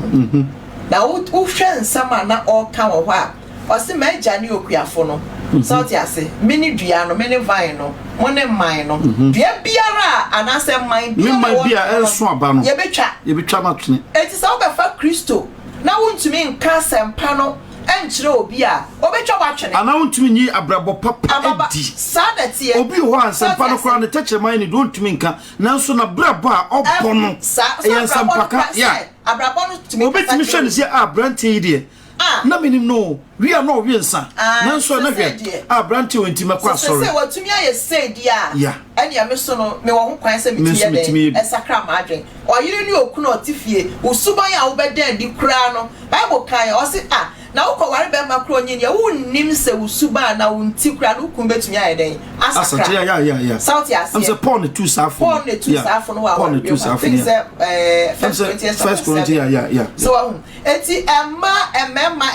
na wo hwe nsama na o ka wo a o se ma agya ne okuafo no so ti ase mini dua no mini vine no mo ne man no dua biara anase man bia enso aba no ye betwa matune eti sa obefa Kristo na wontumi nka sempa no enkyere obi a obetwa batwene ana wontumi nyi abrabo papa edi sadati obi ho ansempa no kra ne teche man ni wontumi nka nanso na brabo a obo no e sempaka ya abrabo no tumi obetumi hwe ne se abrante yi de na minim no we are no we nsa nanso na hwe abrante wonti makwa sori se watumi aye say dia ene ame so no me wo ho kwan se mitimi de esakra ma adwen oyire ni okuno otifie usuban ya wo beda di kura no bible kan o se na ukoware be makro onye ya wunnim se usuba na wunti kura no kum betumi aye den asakra ya south ya am se Paul ne two safo no wa Paul ne two safo first Corinthians ya so eti emma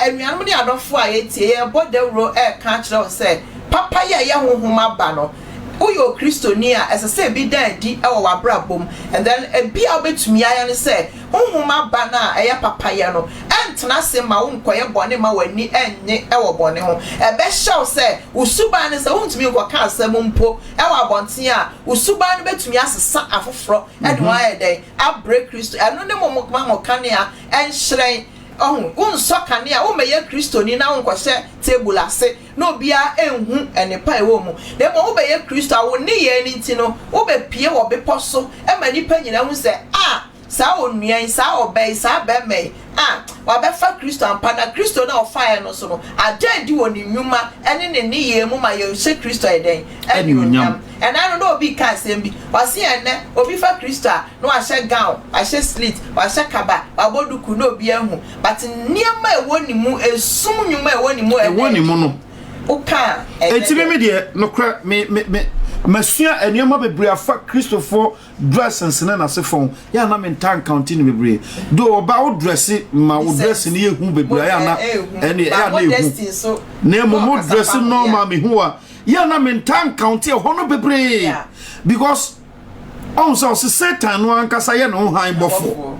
anuanum ne adofo a yetie ye bodewro ka kire o se papa ye honhoma ba no uyo Kristo ni a esese bi dan di ewo wabrabom and then bi a obetumi aya ne se honhoma ba na eye papa ye no entena se ma wonkoye bone ma wani enye ewo bone ho ebe hyew se usuba ne se wontumi nkoka asem mpo ewo abonten a usuba ne betumi asesa afoforo ede wa ye den abre Kristo eno ne mo kane a enhyeren unso kane a wo meye Kristo ni na wonkose table ase no bia enhu enepa ewo mu de mo wo beye Kristo a wo ne ye ni ntino wo be pie wo be poso e ma nipa nyina hu se sa onuan sa obey sa be me wa be fa Kristo ampa na Kristo na ofire no so no ada di woni nwuma ene ne ye mu ma ye se Kristo eden ene onyam ena no obi ka sembi wase ene obi fa Kristo a no ahye gown ahye slit ahye kaba aboduku no obi ahu but niema ewo ni mu esum nwuma ewo ni mu no oka enti me de no kra me masua enioma bebre afa Christopher dressings na nasefon ya na mentan counting bebre do oba wo dress ma wo dress ni ehu bebre ya na eni ya na ehu na mo dress no ma me hu a ya na mentan counting ho no bebre because on so Satan no ankasa ye no han bofo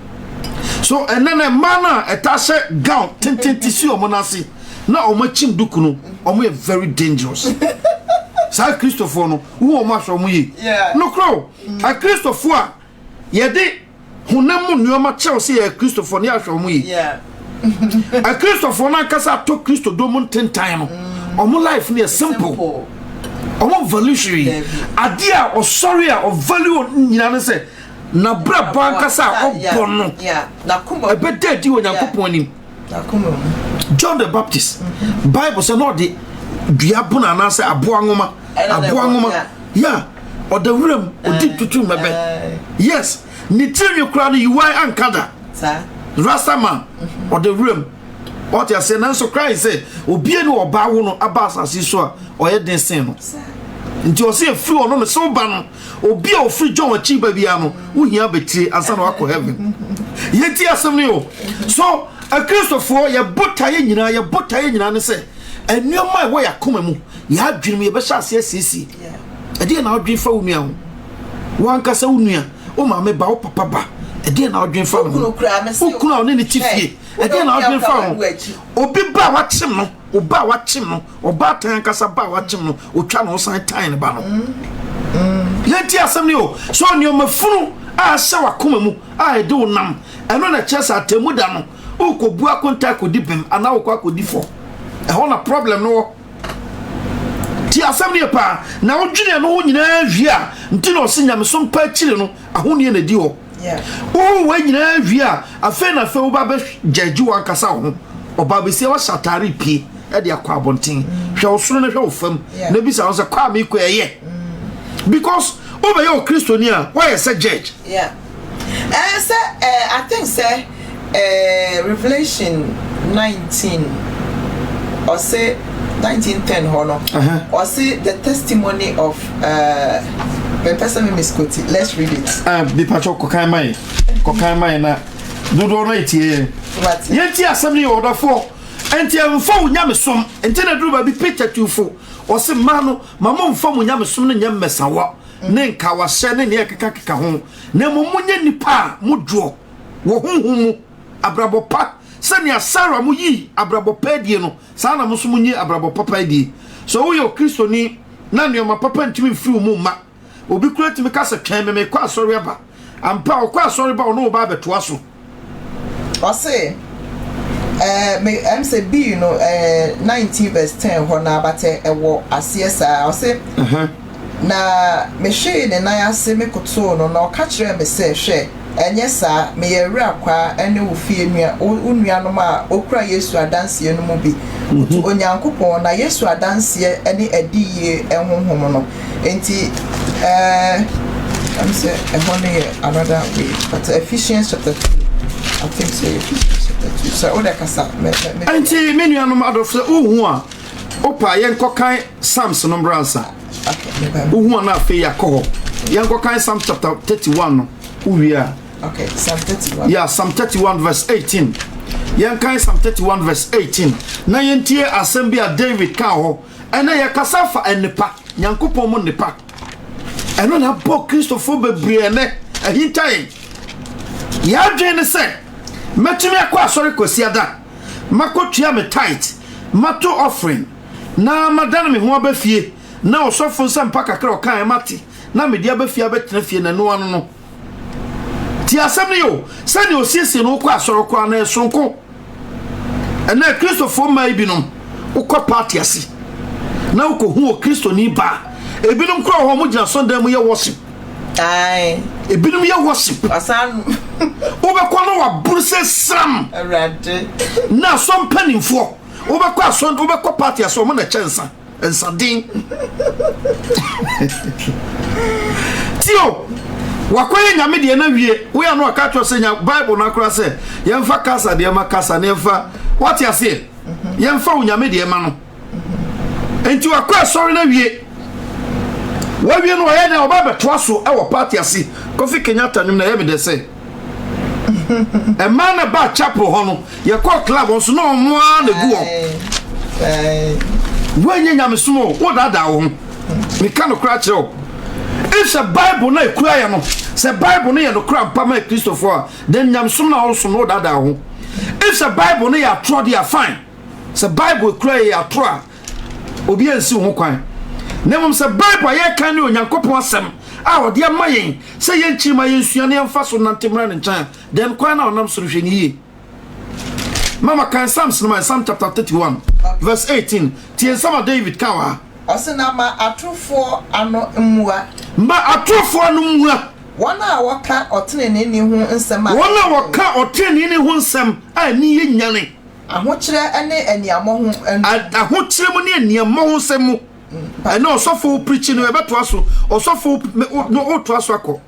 so enene mana etashe gown tententisi omonase na omachim duku no omo very dangerous sa Christopher no wo ma so mu yi no kro a Christopher a ye de honam nuoma chelse ye Christopher ne ahwo mu yi a Christopher na kasa to Christo do mun tentan no omo life ne simple omo valuatory adia o sorry a o value nyina ne se na bra ba kasa o bono na kuma e be dedi onyankopon anim na kuma John the Baptist Bible say no de duabuna na se aboa ngoma yeah or the room or deep to mebe yes ni tiri kura no yiwai ankada rasta man or the room what you say na so cry say obi eni oba wo no aba asase so a oye den sen no nti o say free ono no so ba no obi a o free John achi ba bia no wo hia betire asa na wako heaven yeti asem ni o so a Christopher ye botaye nyina ne say enuoma wo yakoma mu ya dwene ye be sha asesi ede na odwen fa wunua ho wankasa wunua o ma me ba o papa ba ede na odwen fa wunua okuna o ne ne tifie ede na odwen fa ho obi ba wachim no oba tan kasa ba wachim no otwa no san tan ba no yenti asem ni o so ni o mafunu a sha wakoma mu a ede wo nam eno na chesa atemu da no ukobu akonta kodi bem ana wo akodi fo e ho na problem no ti asem ne pa na odwene no ho nyina hwia nti no se nyame so mpa chire no ahone na di ho wo nyina hwia afa na fa wo ba be judge wan kasa ho oba be se wa shatari pie e de akwa abonten hwe osoro na hwe ofam na bi sa wo se kwa me ko eye because over your Christiania why is a judge I think say Revelation 19 or say 1910 hono or say the testimony of the person misquoted. Let's read it. Be pacho kokai mai na do right here. Yenti assembly order for enti amfo nyame som enti na duru ba bi picture tu fo o se mano mama mfo nyame som ne nyam mesawa ne nka wa hye ne ne keka ho na mumunye nipa muduo wo hunhumu abrabo pa sani asara mu yi abrabo pa die no sa na muso munyi abrabo papa die so wo yo kristo ni na ne ma papa ntimi firi mu ma obi kura timi kasa twem me kwa asori aba ampa kwa asori ba no ba beto aso o se me say b you know 19 verse 10 ho na abate ewo asiesa o se na me hwe ne na ase me koto no na o ka kire me se hwe enye sa me ye wura kwa ene wo fie nua onua no ma okura Yesu adanse no mu bi onyankopon na Yesu adanse ene adiye enhonhom no enti I'm say another way but Ephesians chapter 2 I think so Ephesians chapter 2 so o de kasa me enti me nua no ma do fse ohu a opa yen kokan Psalms no bransa ohu na fe yakọ yen kokan Psalm chapter 31 no uwia. Okay, Psalm 31. Yeah, Psalm 31 verse 18. Yankai Psalm 31 verse 18. Na yentie assembly a David ka ho. Ena ya kasafa enipa. Nyankopon mo nipa. Eno na bo Christopher bebre ene. Ahintai. Ya dwene se. Metumi akwa asori kosiada. Makotua me tight. Mato offering. Na madana me ho abafie. Na osofo nsampa kakra okan mate. Na me dia abafie abetena fie na no ano no. Ti asem yo sani osiesie no kwa asoro kwa na esonko ena Christopher mai binom ukọ party ase na ukọ hu o Kristo ni ba ebinom kro ho mo gina Sunday mu ye worship ebinom ye worship asan obekọ no wa burse sram arade na so mpanimfo obekọ ason obekọ party ase mo na chensa ensadin tio wakoye nyame de na wie we anu aka twa senya Bible na kra se yemfa kasa de ma kasa ne mfa what you say yemfa unyame de ma no enti wakwa sorry na wie wa wie no ye na oba beto aso e wo party ase Kofi Kenyatta nim na ye me de se e man na ba chapel ho no ye call club on so no mo na gu on wenye nyame sumo wo dada wo me kan kra kire if the Bible na ekura ya no se Bible na ye no kra pa ma Christopher then nyam som na also no dada ho if the Bible na ya tro dia fine se Bible ekura ya tro obi ansi ho kwan na mom se Bible ye kan ni onyankopon asem a ode amayen se ye nchima ye nsua na yemfa so na ntemra ne ncan then kwan na onam so hwe ni ye mama kan Psalms no Psalm chapter 31 verse 18 tie sama David kawa osina ma atrofo ano mmua ma atrofo ano mmua wana waka otenene ni ho nsem wana waka otenene ni ho nsem a ni ye nyane ahokyere ene eniamo ho ahokyere mu ne eniamo ho nsem mu na osofo preaching no ebeto aso osofo no oto aso akọ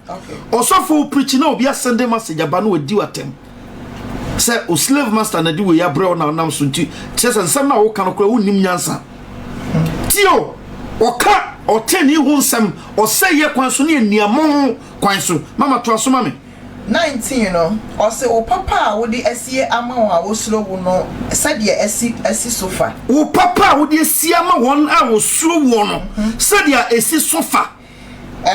osofo preaching na obi asende message aba no odi watem say o slave master na di we ya bre na nam so nti chese nsem na wo kan ko wonim nyansa tio oka oteni hu nsem oseye kwan so ne eniamo kwan so mama to aso mame 19 no ose o papa wo di asie ama wa wo suro wo no sade esi sofa o papa wo di asie ama won a wo suro wo no sade esi sofa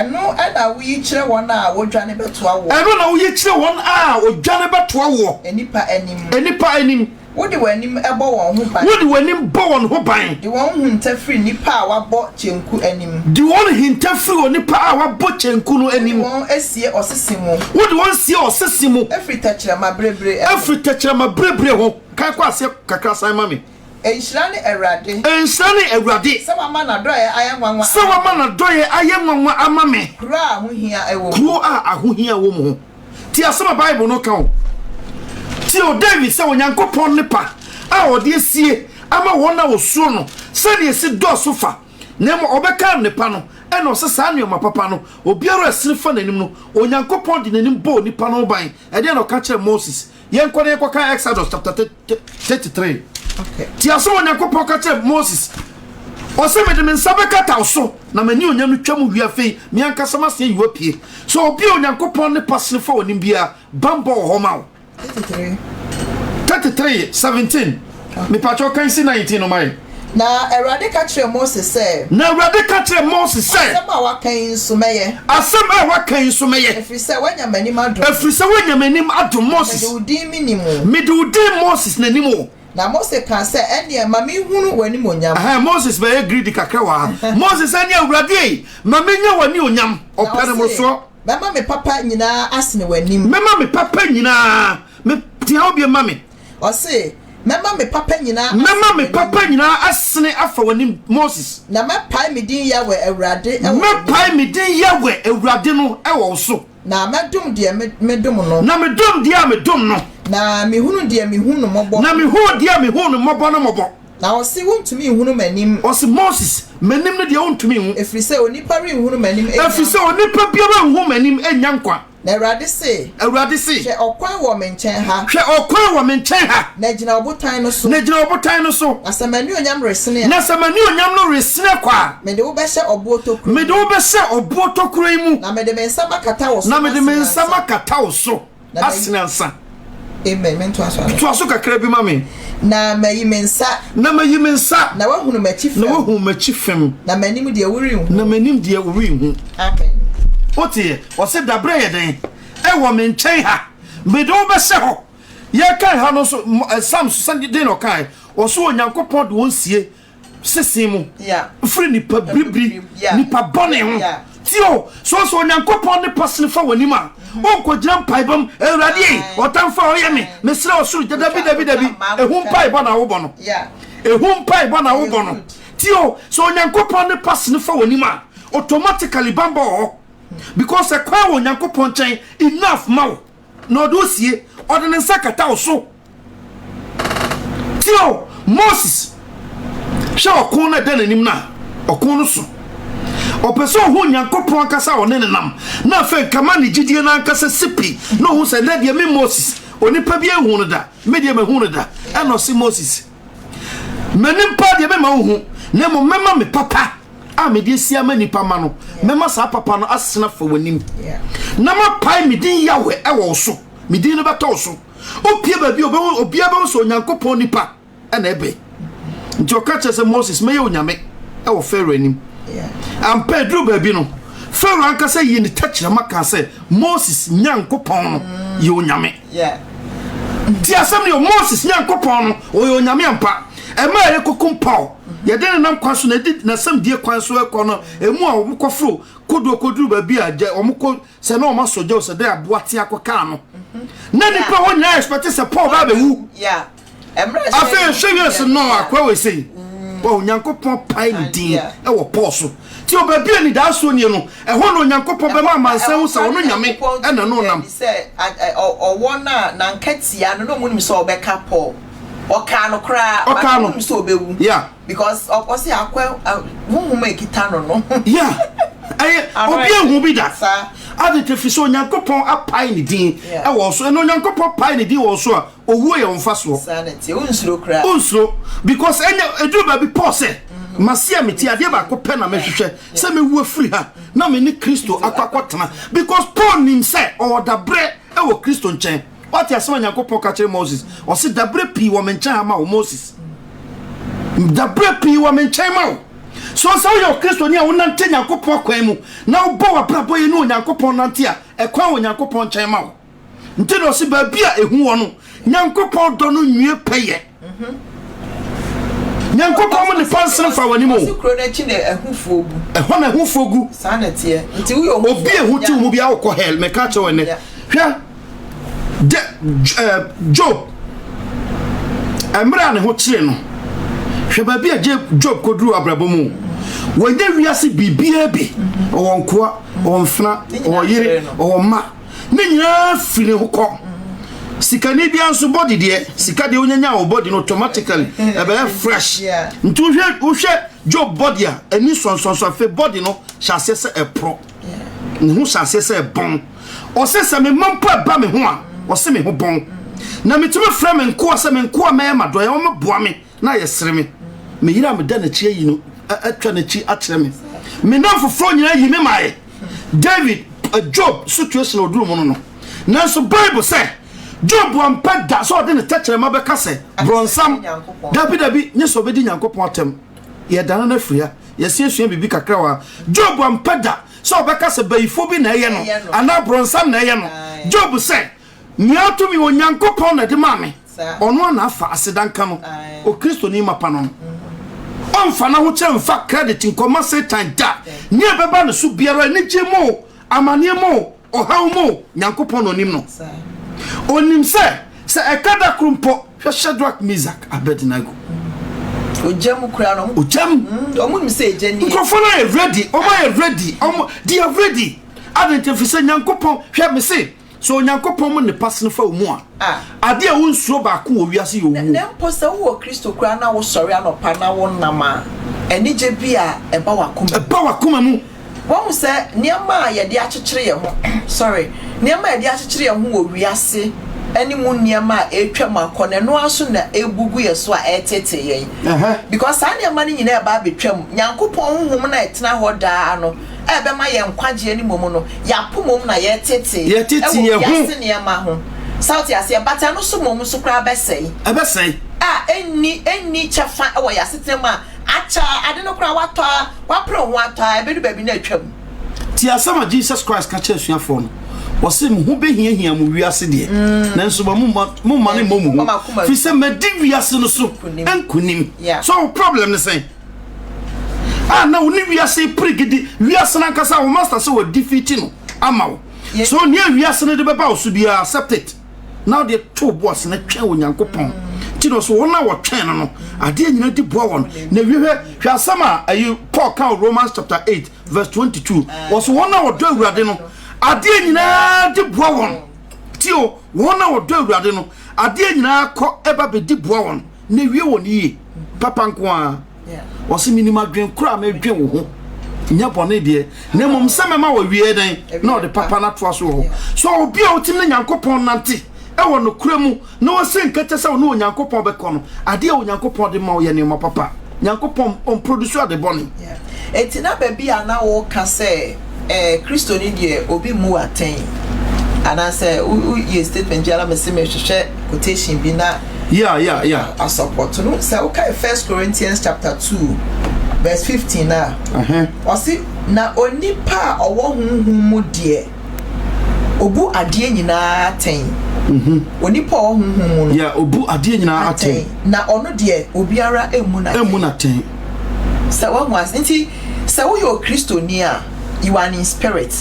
eno ana wo yi kire won a wo dwane beto awo eno na wo yi kire won a wo dwane beto awo enipa enim Wodi wanim ebo won ho ban. Wodi wanim bo won ho ban. Di won hunta free nipa a wabo chenku anim. Di won hinta free onipa a wabo chenku no anim. Won asie osesimo. Wodi won sie osesimo. Every tachirama brebre. Every tachirama brebre ho. Kai kwa ase kakra san mami. Enhyira ne Awurade. Enhyira ne Awurade. Se wa ma na doye ayanwanwa. Se wa ma na doye ayanwanwa ama me. Kura ahohia ewo. Kuro a ahohia wo mo. Ti asema Bible no ka o. Ti o David se onyankopon ne pa. A ode asie ama wona wo suo no. Se ne esi do sofa. Na mo obeka ne pa no. E no se sa anoma papa no. Obiaro asiri fa nanim no. Onyankopon di nanim bo nipa no ban. E de no ka kire Moses. Yen ko ne ko ka Exodus chapter 33. Okay. Ti aso onyankopon ka kire Moses. O se me de men sabeka ta so na mani onyam twam wi afei me ankasa ma se yiwa pie. So obi onyankopon ne pasne fa onim bia bambo ho ma. 33:17. Me pacho kan si 19 no mai. Na Awurade ka kire Moses say. Na Awurade ka kire Moses say. Asema wa kan so meye. Asema wa kan so meye. Efri say wanya manim adom. Efri say wanya manim adom Moses. Me de udi minimu. Me de udi Moses na nimo. Na Moses kan say ene mami hunu wani onyam. Aha Moses be greedy kakra wa. Moses ene Awurade mama nya wani onyam. Opere mo so. Mama me papa nyina asne wanim. Mama me papa nyina. Me tia obi mama. O say mama me papa nyina. Mama me papa nyina asne afa wani Moses. Na me pai me din ya we Awurade. Me pai me din ya we Awurade no e wo so. Na medum de medum no. Na medum de medum no. Na me hunu de me hunu mobo. Na me hu de me hunu mobo no mobo. Na o si wontumi hunu manim. O si Moses manim no de wontumi hu. Efri se onipa ri hunu manim. Efri se onipa biara hu manim enya nkwa. Na Awurade se. Awurade se. Hwe okwan wo me nchen ha. Hwe okwan wo me nchen ha. Na gina obotan no so. Na gina obotan no so. Asamani onyam resene. Na samani onyam no resene kwa. Me de wo be hye obo tokuro. Me de wo be hye obo tokuro mu. Na me de me nsama kata wo so. Na me de me nsama kata wo so. Asinansa. Amen. Men to aso. To aso kakra bi mame. Na mayi mensa. Na mayi mensa. Na wahunu machi fem. Na wahunu machi fem. Na manim de wuri hu. Na manim de wuri hu. Amen. Otie, o se dabre ye den. E wo me nchen ha. Me do be se ho. Ye kan ha no so Psalm so den no kan. O so onyankopon de won sie sesin mu. Yeah. Free ni pa bribri. Ni pa bone ho. Tio, so onyankopon ne pasne fa wani ma. O ko gira paibam Awurade otamfa o ye me sira o suru dabi ehum paiba na wo bo no. Yeah. Ehum paiba na wo bo no. Tio, so onyankopon ne pasne fa wani ma. Automatically bamba ho. Because a kwa onyankopon chen enough ma wo. No do sie odene nsakata o so. Tio, Moses sha okun na dan anim na okun no so. Opeso hu nyankopon akasa one nenam na fe kama ne gidie na akasa sipi no hu se na de me Moses onipa bi ehu no da me de me hu no da e no si Moses manim pa de me ma hu na mo mema me papa a me de sia ma nipa ma no mema sa papa no asena fa wanim na ma pai me din yawe e wo so me din no beto so opie ba bi obia ba so nyankopon nipa e na ebe nti o ka chese Moses me ye onyame e wo Pharaoh anim. Am Pedro baby no. Pharaoh anka say ye ni tachira maka say Moses nyankopon no ye onyame. Yeah. Ti asem ne Moses nyankopon no o ye onyame ampa. E ma ye kokum Paul. Ye den nam kwan so na di na sam die kwan so e ko no emu a wo kofro koduru baby a omko se na o ma soje o se de aboate akoka no. Na ni pa ho nya expect say Paul ba be wu. Yeah. Afi serious no akwa we say. Bo nyankopon pai ni din e wo poso ti o ba bia ni da so ni no e ho no nyankopon be ma mansan wo sa wo no nyame e na no nam say o wona na nkatia no mu nim so obeka Paul o ka no kra ma nim so obewu yeah because o say akwa wo ma ekita no yeah obi ehu bi da ade te fi so nyankopon apai ni din e wo so no nyankopon pai ni din wo so a owu ye won fa so sanity unsuro kra unsuro because enya edu ba bi Paul say masia meti ade ba ko pe na mehwehwe se me wu afiri ha na me ni Kristo akwakotena because Paul nim say o da bre e wo Kristo nchen what ya so nyankopon ka kire Moses o se da bre pi wo menchen ha ma wo Moses da bre pi wo menchen ma wo so yo Kristo ni a wonante nyankopon kwan mu na wo bo wa brabo ye no nyankopon nante a e kwan wo nyankopon nchen ma wo nti no se ba bia ehu wo no nyankopon do no nwie peye nyankopɔn mo ne pansene fa wani mo sikro na chi na ehufuogu ehɔ na ehufogu sanete nti wo yo obi ehu ti mu bia akɔ hell me ka che wone hwɛ Job emra ne ho kire no hwɛ ba bia Job koduru abrabo mu wonye wiase bibia bi ɔwɔ nkoa ɔwɔ mfna ɔwɔ yere ɔwɔ ma ne nyina firi ho kɔ sikani bia nso body de sika de onyanya wo body no automatically ebe fresh nti wohwɛ Job body a ani sonso fe body no hyase se epro ne ho hyase se bon o se me mampa ba me ho a o se me ho bon na metumi fra me nko se me nko ma ma do ye wo boa me na ye sere me yira me da na chi yi no atwa na chi akyere me na foforo nyina yi me mae David Job situation oduru mo no nanso Bible say Job wampeda so de ne techere ma be kase bronsam dabi nye so be di nyankopon atem ye dana na fria ye siesua bibi kakra wa Job wampeda so be kase bayifo bi na ye no ana bronsam na ye no Job say miato mi wo nyankopon na de ma me ono na afa asedanka no o Kristo ni mapa no onfa na ho che mfa credit nkoma Satan da nye beba no so biara ni jemo amane mo ohaw mo nyankopon no nim no onim se ekada krumpo hwe Shadrach Meshach Abednego ojam kura no ojam omunim se ejani nkofona e ready they are ready identify se nyankopon hwe me se so nyankopon mo ne pasne fa omu a ade a wonsuo ba ko wo wiase yo wu na mpo se wo Kristo kura na wo sori anopa na wo nama enije bia eba wakoma mu wọ́n sẹ́ níyàmá yẹ̀dí achichiri yẹ̀ ho sorry níyàmá yẹ̀dí achichiri yẹ̀ ho wò wíase ẹni mu níyàmá etwa mu akọ na ẹnu aso na egugu yẹ so a ẹtete yẹn because saa níyàmá ni nyina ẹba abetwa mu nyankopɔn honhom na ẹtena hɔ daa no ẹbẹ ma yẹ nkwagye ni mom no yapo mom na yẹ tete yẹ ho yase níyàmá ho south yase bata no so mom so kura abɛsɛe enni chafa ɛwɔ yase tema acha ade no kura wapro ho atɔ ebedu baby na atwam ti asama Jesus Christ ka che suafo no wose mu ho behia mu wiase de nanso ba mu mane momu fi se medi wiase no so enkunim so problem ne say na woni wiase prigidi wiase na kasa wo master so wo defeat no amawo so ne wiase no de beba wo so bia accept it now the two boss na twa wo nyankopɔn ti no so wona wo twen no ade nyina di boa won na hwe asama ayi Paul ka Romans chapter 8 verse 22 wo so wona wo do awurade no ade nyina di boa won ti o wona wo do awurade no ade nyina kɔ eba be di boa won na wie won yi papa nko a wo se minima dwen kura ma dwen wo ho nya bone de na mom se mema wo wie den na o de papa na to aso ho so obi a otim na nyankopɔn nante ewo no kuremu na wo se nkete se wo no nyankopɔn be kɔ no ade a wo nyankopɔn de ma wo ye ne ma papa nyankopɔn on produce ade bone etina baby ana wo ka se Kristo ni de obi mu aten ana se ye statement jala me se me hwehwe quotation bi na a support no se o kai 1 Corinthians chapter 2 verse 15 na osi na onipa owo hunhun mu de obu ade nyina aten onipa owo hunhun mu obu ade nyina aten na ono de obiara emu na ten se wo was nti se wo yo Kristo ni a you are in spirit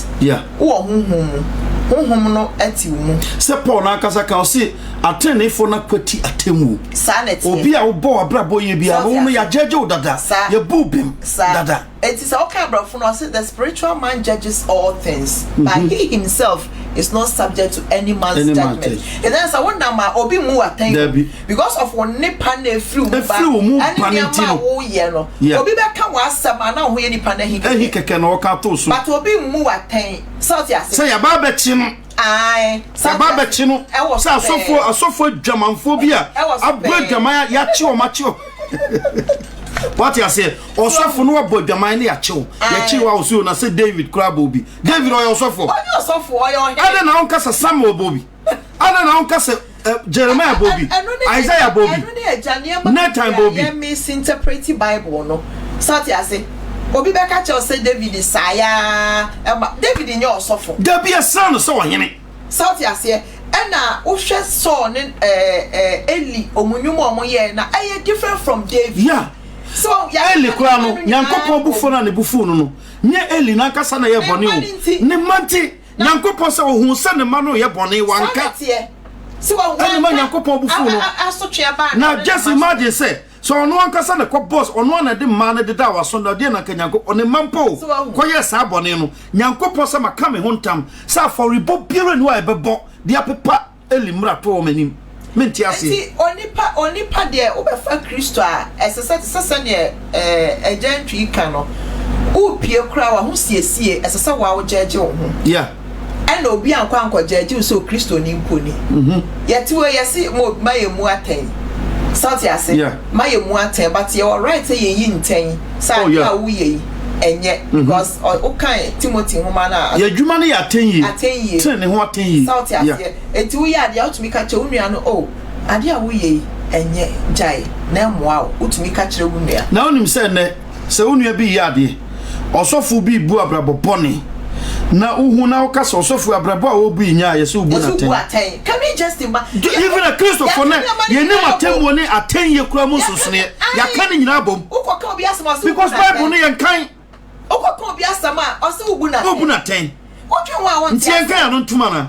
wo hunhun no ati mu se Paul na kasa ka o se atenefo na kwati atemu sanity obi a wo bo abrabo ye bia wo no ya jeje dada ye bubim dada it is okay brofo no say the spiritual man judges all things but he himself is not subject to any man's judgment and then so one ma obi mu aten because of one nipa na efru mu panitino wo ye no obi be ka wa asama na ho ye nipa na hi keke no ka to so but obi mu aten so ti ase say ya ba be chi no sababa chino sa asofo dwamanfo bi a abra dwaman ya chi o ma chi o what you say osofo no abo dwaman na ya chi o ya chi wa osu na say David Krabo bi David o osofo oyo ada na on kasa Samuel bobi ada na on kasa Jeremiah bobi Isaiah bobi Nathan bobi ya misinterpret Bible no so ti ase obi be ka che say David saya David nyo osofo da bia san so ohene South ase ena wohwe so ne Eli omunyum omoye na aye different from David. Yeah. So Eli kura no Nyankopon bufo na ne bufo no nye Eli na kasa na ye bone o ne manti Nyankopon se ohun se ne ma no ye bone wanka so wa ma Nyankopon bufo no na just imagine say so ono ankasa ne ko boss ono na de ma na de da waso na de na Nyankopon ne mampo ko ye sa bone no Nyankopon se maka me hontam sa for ribo biere no a bebo de apepa Eli mra to o manim menti ase ti onipa de obefa Kristo a esese ne agentry kan no upie kura wa ho siesie esese wa wo jeje wo ho yeah ena obi ankwa jeje so Kristo ni mponi yeti we yesi mo mayemu aten Salty ase mayemu aten but you right ye yi nten sa ya wo ye enye because o kan Timothy homa na ya dwuma ne ya aten yi ten ne ho aten yi Salty ase eti wo ya de outumi ka che onua no o ade a wo ye enye jai na moa utumi ka kire wo nua na onim se ne se onua bi ya ade osofo bi bu abrabo bone na uhu na okasa osofo abrabo a obi nya ye se ubu na ten can we just even a Christopher na ye ne matemwo ne aten ye kura mu susune ya kan nyina bom ukoka obi asama because Bible ne ye kan ukoka obi asama ose ubu na ten odwen wa won nti ye kan no ntuma na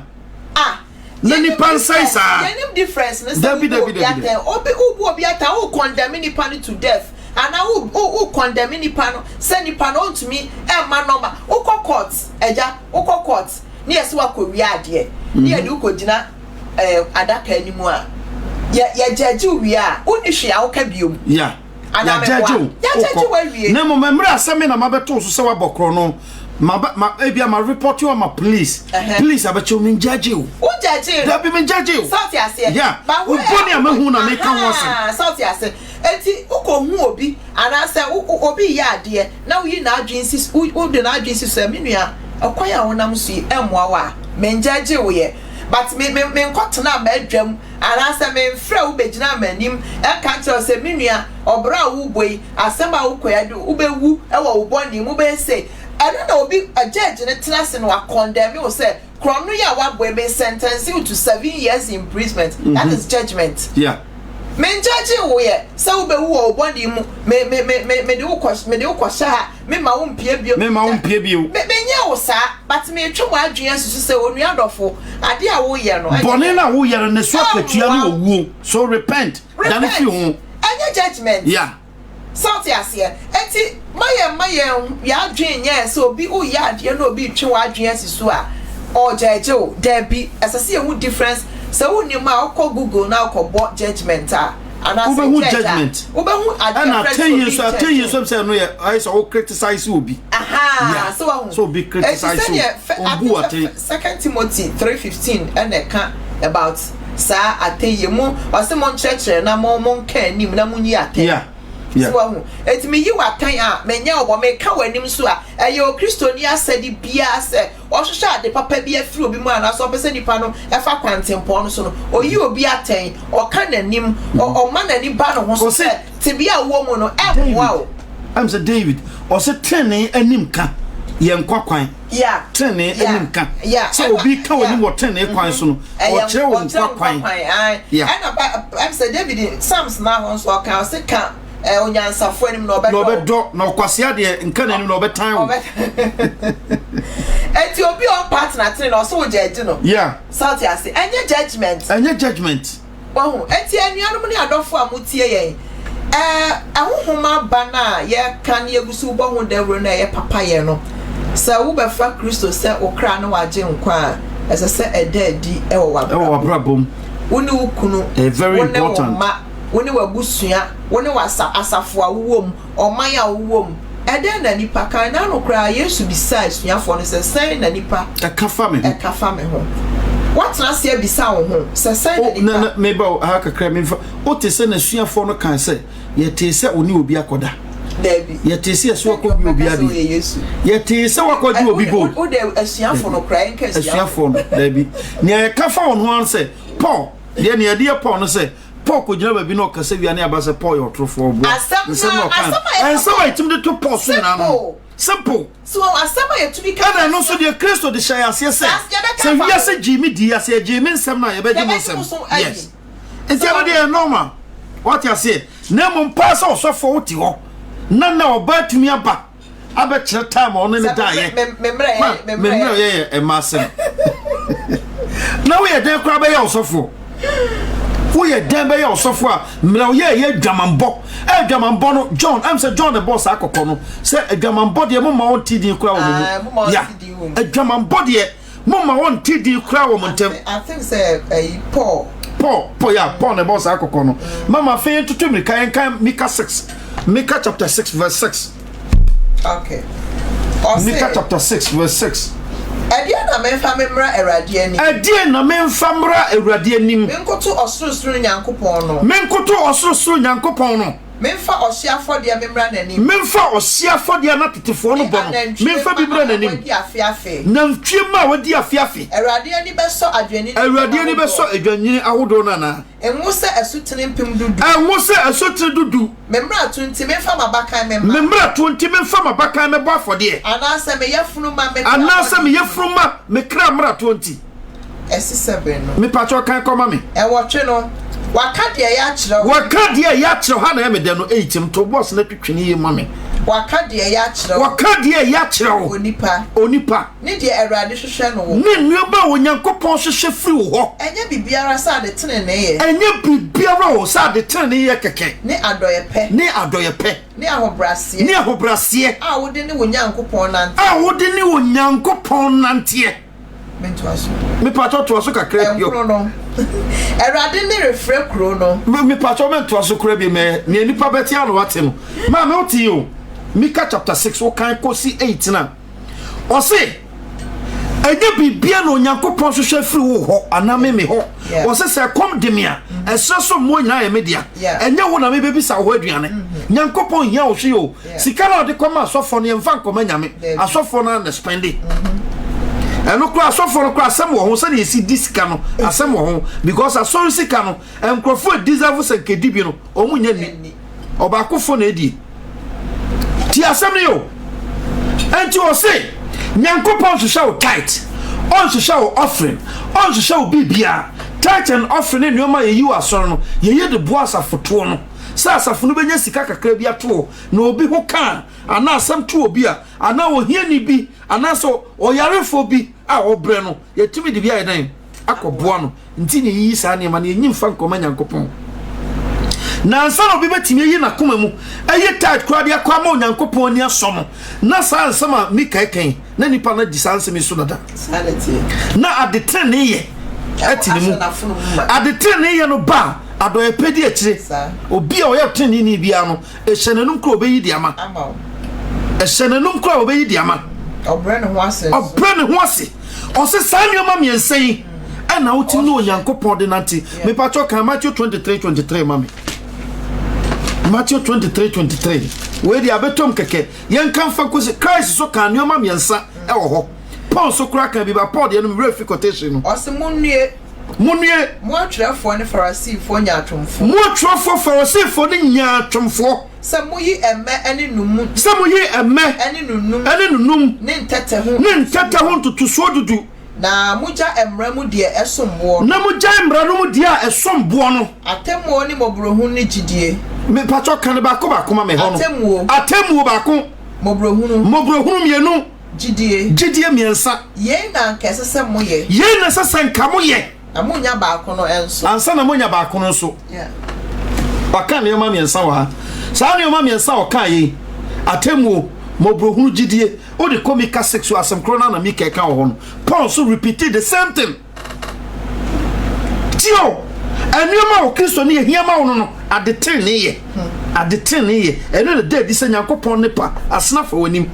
na ni pansai sa ye nim difference na say obi ubu obi ata o condemn ni pan to death and who condemn nipa no say nipa no ntumi e ma normal ukọ court eja ukọ court ni ese wa ko wi ade ni e du ko gina adaka animu a ya judge wi a uni hwe a uka biom ya judge wa wi na mo memra aseme na mabeto so se wa bokro no ma ebia ma report you ma police abecho min judge o judge da bi min judge o Salty ase yeah o boni amahu na me kan wo se Salty ase enti ukohu obi anase obi ya ade na uyi na adwensis u de na adwensis so menua akwaya wonam so emoa wa menjaje wo ye but me nkotena ma adwam anase me mfra u begina manim e kan tell se menua obra wo boi asema wo koyado u bewu e wo boni mu be say I don't know obi a judge ne tenase no condemn you say krono ya wa boy be sentence you to 7 years imprisonment that is judgment yeah men judge wo ye say wo be wo body mu me de wo kwasha me ma wo mpie bio me nya wo sa but me twa wa adwen asusu say onua dofo ade a wo ye no bone na wo ye ne so akatua no owo so repent dan fi ho any judgment yeah Salty ase enti maye ya adwen nya say obi o ya ade no obi twa wa adwen asusu a o judge o there be asase e hu difference so woni ma okọ Google na okọ judgment and as judgment hu and 10 years so say no ye I so criticize obi so be criticize obu aten 2 Timothy 3:15 and e kan about sa ateye mu wase mon church na mon kan nim na munyi aten so eti me yi watan a menya obo me ka wanim so a eyo Kristoni asedi bia se ohwehwe ade papa bia firi obi mu ana so pese nipa no e fa kwantempo no so no oyi obi aten o ka nanim o ma nani ba no ho so se te bia wo mu no e wow I'm say David o se trene anim ka ye nkwakwan trene anim ka so obi ka wanim wo trene kwan so no o kire wo nkwakwan I'm say David Psalms na ho so ka o se ka onyansafo anim no obedo na okwase ade nka nanim no obetan wo eti obi on partner tene no so judge no Salty ase enye judgment wahu eti anuanum ne adofo amutie yen ahohoma bana ye kan yegusu bo hu dawro na ye papa ye no se wo be fa Kristo se okra na waje nkwa ese se edadi e wo wabrabom woni ukunu very important woni wabusua woni asafo awuwom oman awuwom eden na nipa kan na no kra Yesu bisa suafo no se sen na nipa e kafa me ho what na se bisa wo ho se sen na nipa na me ba ha kakra me o te se na suafo no kan se ye te se oni obi akoda David ye te se so akobi obi abi Yesu ye te se wakodi obi go o de asuafo no kra enka asuafo no David ne e kafa wo ho an se Paul de ne de Paul no se Paul ko jina baby no kase wiane abase Paul yo trofo obo asama and so I tim to Paul so na no simple so asama ye to be ka ana no so de Kristo de hyɛ ase se se via se Jimmy di ase Jimmy nsɛm na ye be Jimmy nsɛm yes enti aba de normal what you say na mo mpa sa osofo wote ho na oba tumi aba abɛkyerɛ time on ne da ye memre ye e masem na we dey kra be ye osofo we dey be ye osofo a mra ye dwamambɔ dwamambɔ no John am say John the boss akokɔ no say dwamambɔ de mo ma won tidin kra wo mo ya dwamambɔ de mo ma won tidin kra wo mo ntem I think say Paul the boss akokɔ no mama fe tutu mi kan Micah chapter 6 verse 6 okay Micah chapter 6 verse 6 Edia na memfa memra Awurade ani. Edia na memfa mra Awurade anim. Menkoto osorosoro Nyankopɔn no. Menkoto osorosoro Nyankopɔn no. Memfa ɔhyeafɔde memra n'anim. Memfa ɔhyeafɔde na tetefo no bɔ no. Memfa bi mra n'anim. Nantwie ma wadi afiafe. Awurade ani bɛsɔ adwani. Awurade ani bɛsɔ adwani ahodo na na. Enwu sɛ asutene mpem dudu. Enwu sɛ asutene dudu. Memra tunti memfa mabakan memma. Memra tunti memfa mabakan mebɔ afɔde. Anasa meyafunu ma mekra. Anasa meyafunu ma mekra mra tunti. Esi 7 no. Me patro kan kɔma me. Ɛwɔtwe no. Wakade ya kyerɛ. Wakade ya kyerɛ ha na ya me de no 8 to boss na twetwene yi ma me. Wakade ya kyerɛ. Wakade ya kyerɛ wo. Onipa. Ne de Awurade hwehwɛ no wo. Ne nuaba wo Nyankopɔn hwehwɛ firi wo hɔ. Ɛnyɛ bibiara sa de tene ne ye. Ɛnyɛ bibiara wo sa de tene ne ye kɛkɛ. Ne adɔyɛ pɛ. Ne adɔyɛ pɛ. Ne ahobrɛaseɛ. Ne ahobrɛaseɛ. A wode ne wo Nyankopɔn nante. A wode ne wo Nyankopɔn nante. Me patro to aso kakra bio. No. Erade ne refre kro no. Me patro men to aso kra bi me nipa beti anu wate no. Ma me oti yo. Micah chapter 6 wo kan kosi 8 na. O se eje bibia no Nyankopɔn hwehwɛ firi wo hɔ aname me hɔ. O se se kom de me a ɛsɛ so mo nyina ye media. Enye wo na me bebisa wo aduane. Nyankopɔn hia wo hwe yo. Sika na de kɔma asɔfo no yɛmfa nkɔma nyame. Asɔfo na na spendi. Eno kura asofo no kura asem wo ho se na yesi disika no asem wo ho because asori sika no enkrofo deserve se kedibi no omunya ni obakofo na edi ti asem no yo enti o se Nyankopɔn hwehwɛ wo tight on hwehwɛ wo offering on hwehwɛ wo bibia tight and offering ne ma yeyi asoro no yeye de boa asafoto no sa asafo no benya sika kakra bi ato na obi ho kan ana asem to obi a ana ohiani bi ana so oyarefo bi a obre no yetimi de bia yedan akoboa no nti ne yi sa ne ma ne nyim fa nkoma Nyankopɔn na ansa no bi betimi yi na koma mu ayi tight kra de akwa ma Nyankopɔn ni asom na sa ansama Micah kan na nipa na di sanse mi so dada na adetene ne ye atini mu adetene ne ye no ba adoye pedi akire obi a oye tini ni bia no ehyenenum kro obeyi diama ehyenenum kro obeyi diama obre ne ho ase o se sannioma miensen e na woti no Nyankopɔn de nante me patcho kan Matthew 23:23 mami Matthew 23:23 we di abetom keke yen kan fa ko se Christ so kan nioma miensa e wo ho Paul so kra kan bi ba Paul de no refi quotation no o se munue mo atwerɛfoɔ ne Farisifo nyaatwomfo mo atwerɛfoɔ Farisifo ne nyaatwomfo sɛ moyi ɛmɛ ɛne numu sɛ moyi ɛmɛ ɛne nunum ne ntɛtɛ ho ntutuso dudu na mogya emra mu de ɛsomboɔ na mogya emra no mu de a ɛsomboɔ no atemmuo ne mobrohu ne gidie me patcho kan ba ko ma me ho no atemmuo ba ko mobrohu mienu gidie miensa ye na nkɛse sɛ moyɛ ye na sɛ nka moyɛ amunya ba ko no enso ansa na monya ba ko no so waka ne ma miensa wa sa ne ma miensa o kan yi atemmuo mobrohu gidie o de Micah 6 asem krona na Micah kan ho no Paul so repeated the same thing tio anuama o Kristo ne hiama wo no adeten ne ye eno de dey dise Nyankopɔn ne pa asena fa wanim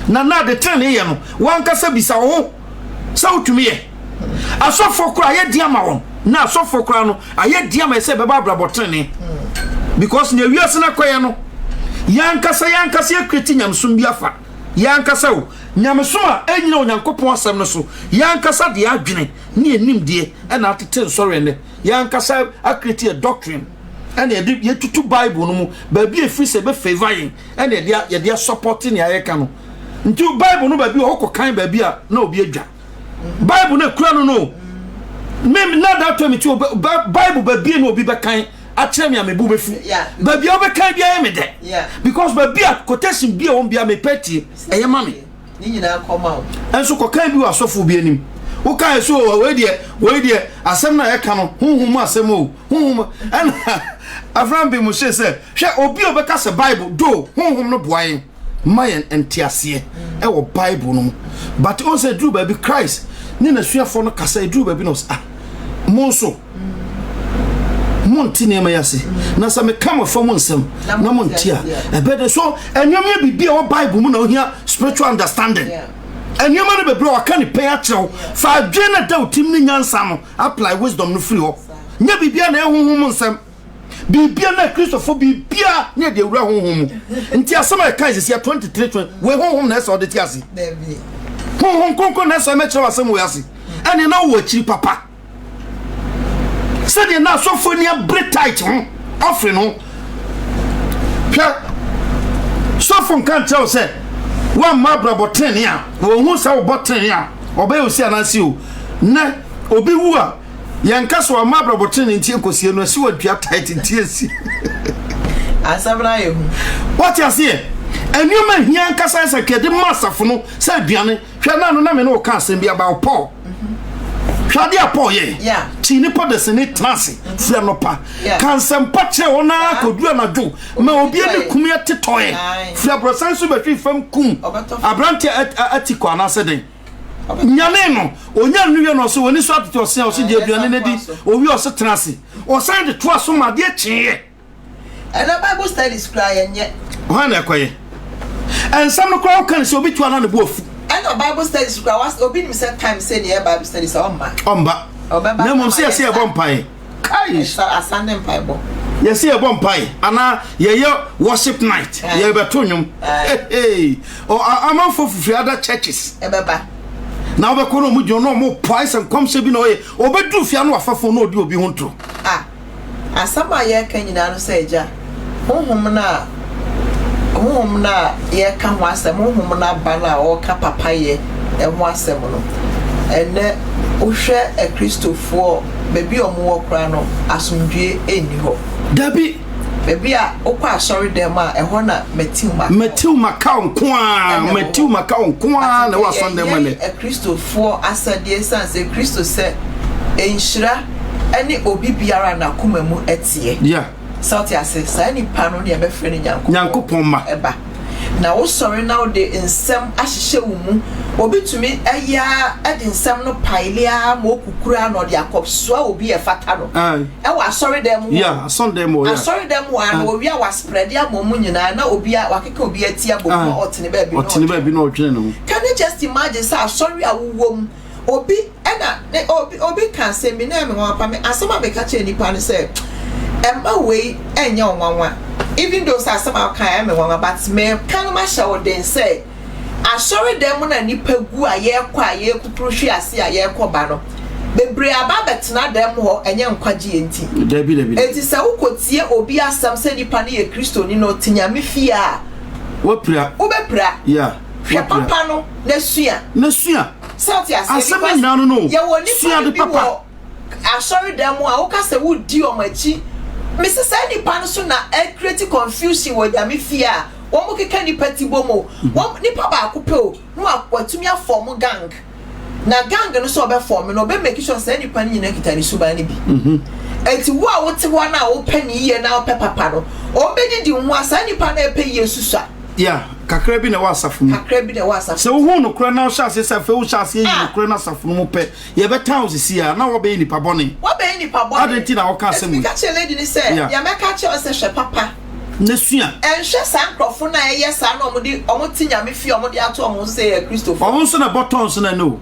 na adeten ne ye no wankasa bisa wo sa utumi ye asofo kura ye diama wo na asofo kura no aye diama se beba braboten ne because ne wiase na koye no yankasa ekreti nyamsum bi afa yankasa wo nyamsum a enyina Onyankopɔn asem no so yankasa de adwene ne enim de e na atete nsore ne yankasa akreti a doctrine ene ye tutu Bible no mu ba bi efiri se be favor yin ene ye de support ne ayeka no nti Bible no ba bi o kokan ba bi a na obi adwa Bible na kura no me na that time ti Bible ba bi na obi be kan a kire me amebu befu ba bi o be kan bia me de because ba bi a quotation bi o bia me peti eye ma me ni nyina koma o enso kokan bi wa sofo bi anim wo kan so we de asem na ye ka no honhom asem o honhom and Avram bi mo say hwe obi o be ka se Bible do honhom no boayen mayen entiase e wo Bible no but on say drew baby Christ ni na suafo no kasa drew baby no monso monti ne ma yase na sa me come from onsem na montia e be de so enyom ye bibia wo Bible mu na ohia spiritual understanding enyom no be bro aka ni pay achew fa adwena da utim ni nyansa no apply wisdom no free ho nya bibia na ehunhum nsem bibia na Christopher bibia ne de wura honhom nti asema e kan sisi 23 we honhom na so de ti ase honhom konko na so me kire wasem we ase ene na wo akiri papa said na so fonia break tight offering no so from kan tell say one mabra boten ya wo hu sa wo boten ya obe osi anansi o na obi wu a yanka so mabra boten nti ekosie no asi wadua tight nti asi asabra yehu what you see enioma hia nkasa sa kede masafo no sa aduane hwe na no na me no ka asem bia ba Paul hwade apo ye ti ni podese ni trance fia no pa kansem pache wona kodua na dwo ma obi ne kumia tetoye fia brosan so betwi fam kum abrante atiko anase den nyane no onya nuwe no so woni so atete ose o se de aduane ne di owi o se trance o san de to aso ma de chiye ana Bible studies cry enye ho na ekoye ensam no kwa kan se obi tu ana ne bo afu and Bible studies was obi nim say time say near Bible studies omba na mom say e bompai kai asande Bible yes e bompai ana ye worship night ye beto nwum o amam for other churches ebeba na obekoro mu jo no mo price and come se bi na obedu fia no afafo no odi obi hontro asama ye kan nyina no say ja honhom na ye ka ho asem honhom na ba na o ka papa ye e ho asem no ene o hwe e Christopher bebi omo wo kra no asundwe eni ho dabi bebi a o kwa sorry dem a e ho na metiu maka onkoa na wa son dem ne e Christopher asade sense Christo se enhira ene obi biara na kuma mu etie South Ase sa ni pano ne be frɛ ne Nyankopɔn ma eba na wo sorry now de nsɛm ahyehye wo mu obi tumi aya ade nsɛm no pailia ma okukura na ɔde akɔsoa obi e fata no e wa sorry dem asɔndem wo sorry dem wa na owi a wa spread ya mo mu nyina na obi a wakeka obi atia bofu ɔtene ba bi na ɔtwene no can you just imagine say sorry a wo wom obi ena obi kan say me na me ho pa me asɛm a be ka che nipa ne say emma we enya onwanwa even though asama kan me wanwa but me kan ma show den say asori dem na nipa gu aye kukuru hwe ase aye ba no bebre aba betena dem ho enye nkwaje enti dabi enti se ukotie obi asam se nipa ne ye Kristo ni no tinyame fie a wopra hwe papa no na sua South Ase asama nyano no ye woni sua de papa asori dem a wo ka se wo di omachi Mrs. Nipa so na create confusion with Yami Fia. One more can ni petty bomo. One nipa ba coupe. No akwatumi form gang. Na gang no so be form no be make sure say nipa ni nyina kita ni suba ni bi. Enti wo a wote ho na wo pani ye na pe papa no. O be di ho asa nipa na pe ye susa. Kakra bi na wa asafo mu. Se wo hu no kra na wo hyase se fe wo hyase yi no kra na asafo mu pe. Ye be town sisi a na wo be nipa bone. Adenti na wo ka asem. Me ka che lady ni say ya me ka che o se hwe papa. Na sua. Enhwe sankrofo na eye sa na omo ti nyame fi omo de ato omo say Christopher. Omo so na buttons na no.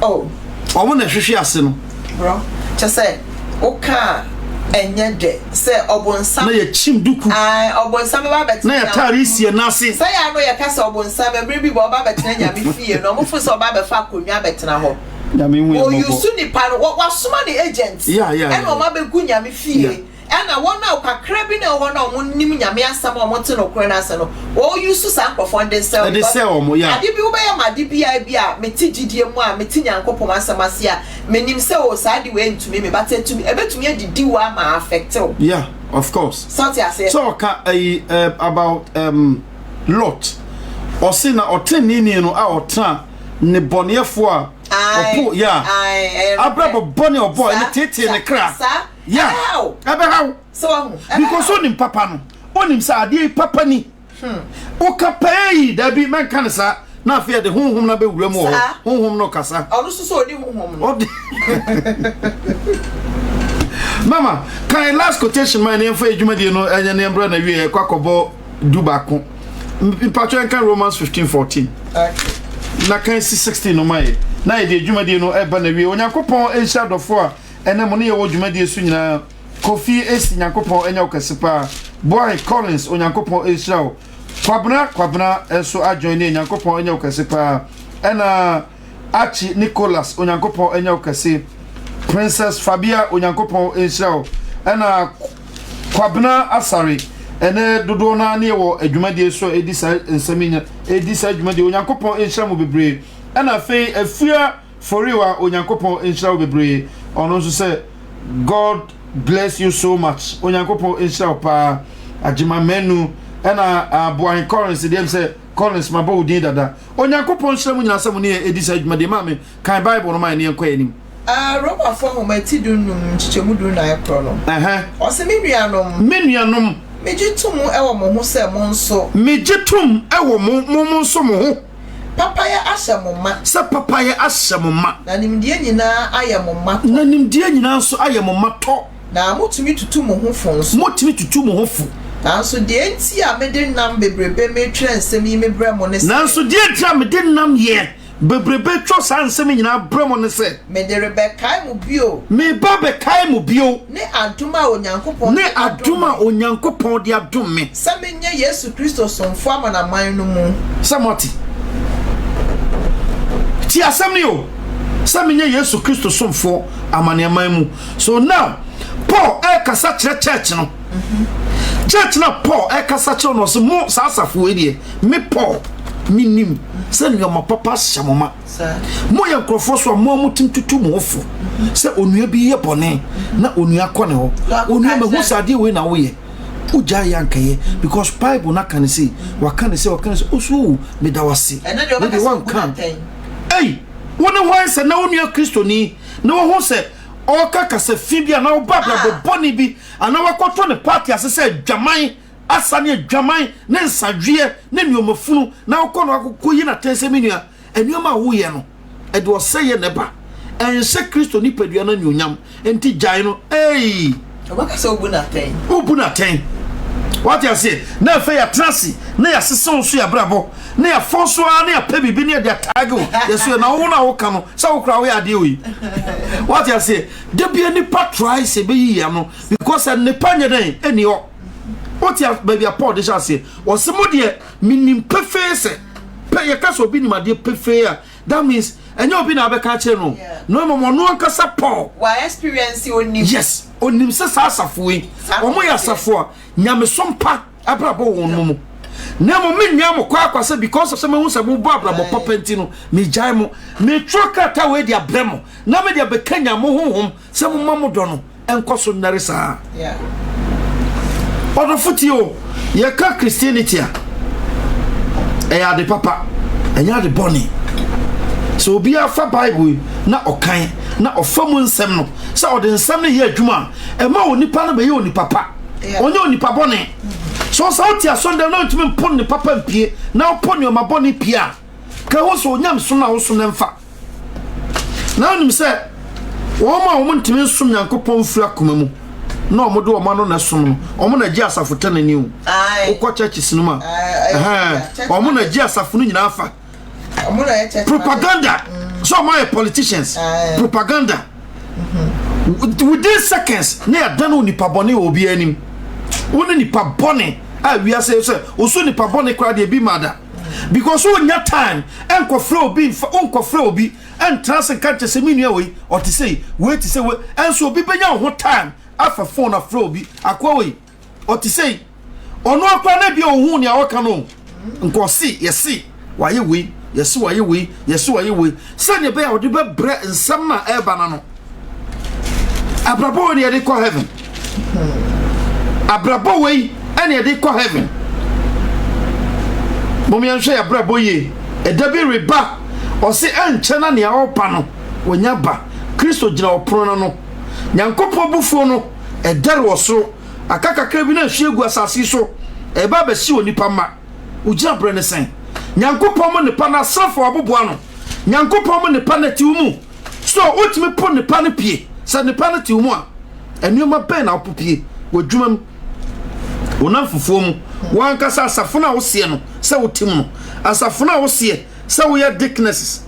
Omo na hwehwe ase no. Bro, che say o ka enye de se obonsam na ye chim duku obonsam ba betina na ya tari sie na se se ya no ye kasa obonsam e bi ba betina nyame fie no mo fu so ba be fa konwa betina ho nyame hu o yusu ni pa no wa soma the agent and o ma be gu nyame fie ana wona kakra bi na wona omonim nyame asam omote no kro na ase no o use san kofo de sell de sell omo ya ade bi wo be ya ma de bi a meti gidie mu a meti nyankopom asam ase a menim se o sa de we ntumi me batetumi ebetumi adidi wa ma affect o yeah of course so ka about Lot or sin or 10 no a otra ne boniefo a opo yeah abrabo boni obo ne tete ne kra yeah ebe how so because onim papa no onim sa ade papa ni o ka pay da bi man kan sa na afia de honhom na be wura mu honhom no kasa onu so odi honhom no mama can last quotation my name for adwumadi no enya ne mbra na wie kwakobo dubako Patron can Romans 15:14. Na kan 16 no mai. Na e de adwumadi no eba na wie onyankopon enhia dofo a ene mo ne ye wo adwumadi esu nyina Kofi esi nyankopon enya okasipa Boy Collins onyankopon enhia o kwabna enso ajoin ne nyankopon enya okasipa ena Achi Nicholas onyankopon enya okasi Princess Fabia onyankopon enhia o ena kwabna Asari ene dodo na ne wo adwumadi so edisa nsaminya edisa adwumadi onyankopon enhia mo bebre ena fe afia foriwa onyankopon enhia mo bebre ono so say God bless you so much onyankopon enhia pa agima menu ena Boy Collins dem say Collins mabo udin dada onyankopon enhia mo nyina sam ne edisa adwumadi ma me kan Bible no ma ne enko anim Roma for home tidunum chichemudu na ekro no o se menuanom mejitum ewo mo ho se mo nso mejitum ewo mo nso mo ho papaya ahyemoma se papaya ahyemoma na nimdie nyina ayemoma na nimdie nyina nso ayemoma to na mutumi tutu mo ho fo nso mutumi tutu mo ho fo nanso de enti a mede nam bebrebe metwe nsem yi mebrɛ mo ne se nanso de enti a mede nam ye bebrebe tro san nsem nyina brɛ ne se me de rebekai mu bio me ba be kai mu bio ne aduma onyankopon ne aduma onyankopon de adum me se menye Yesu Kristo somfo amanaman no mu samoti ti asem ni o se menye Yesu Kristo somfo amanaman mu so now Paul kasa church no church na Paul kasa church no so mo sasafo e de me Paul minim se nyoma papa shamoma mo ya nkrofo so mo mutimtutu mo ofo se onua bi ye bone na onua kone ho onua me hu sade we na wo ye uja yankaye because Bible na kan say wakane say osu me da wase me de wan kan ei wona ho se na onua Kristo ni na wo ho se o kaka se fibia na wo babla bo boni bi ana wakoto ne party asese dwaman asane adwaman ne nsadwie ne nuomafunu na okono akokoyi na tense menua enuoma wo ye no e de oseye ne ba ense Kristo ni padua na nyonyam enti jai no obaka se obuna ten what you say na fe ya trasi na ya seson so ya brabo na ya fonso na ya pe bibi na ya tago yeso na wo na wo ka no sa wo kra wo ya de oyi what you say de bia ni patrai se be yi ya no because ne panye den eni o what you baby Paul de say o se mo de minim pefe se pe ye ka so bi ni ma de pefe a that means enye obi na abeka che no no mo no ankasa Paul wa experience onim yes onim se sa asafo yi omo ya asafo a nyame sompa abrabo won mu na mo me nyam kwa akwase because of some hu se mo bo abrabo popenti no me jai mo me troka ta we dia bremo na me dia bekanya mo honhom se mo mamo do no enkoso nare sa yeah odo futio ye ka Christianity a ya de papa enya de boni so obi afa Bible na okan na ofamu nsem no sa ode nsem no ye adwuma e ma onipa na be ye onipa pa onye onipa bone so sa oti asonde na ntimi mpon ne papa mpie na opon ne ma bone pia ka ho so onyam so na ho so na mfa na onim se wo ma wo ntimi nsum Yankopon fura koma mu na omodo o ma no na som no omo na gi asafo tanani o ukọ church sinuma omo na gi asafo no nyina afa propaganda so my politicians propaganda within seconds na ya dano nipa bone obi anim woni nipa bone a wi ase se oso nipa bone kra de bi mada because won nya time enkofre obi entrance kan chese minua we o te say we enso obi benya ho time afa phone afro bi akwa we oti sei ono akwa na bi ohun ne awoka no nko si yesi waye we yesi waye we yesi waye we sane be ya odi be bre nsam na eba na no abrabo we ne de ko heaven abrabo we ene de ko heaven momi anhwe abrabo ye edabi reba o se enche na ne awopa no wonya ba Kristo gina oprono no nyankopon bufuo no edere woso akakakra bi na hwiegu asase so eba ba si onipa ma ugina bre ne sen nyankopon mo nipa na safo aboboa no nyankopon mo nipa na tiumu so otimi po nipa ne pie sa nipa na tiumu a enuoma ben na opopie wodwumam wonam fufuo mu wankasa asafo na wo sie no se wotim no asafo na wo sie se wo ye dicknesses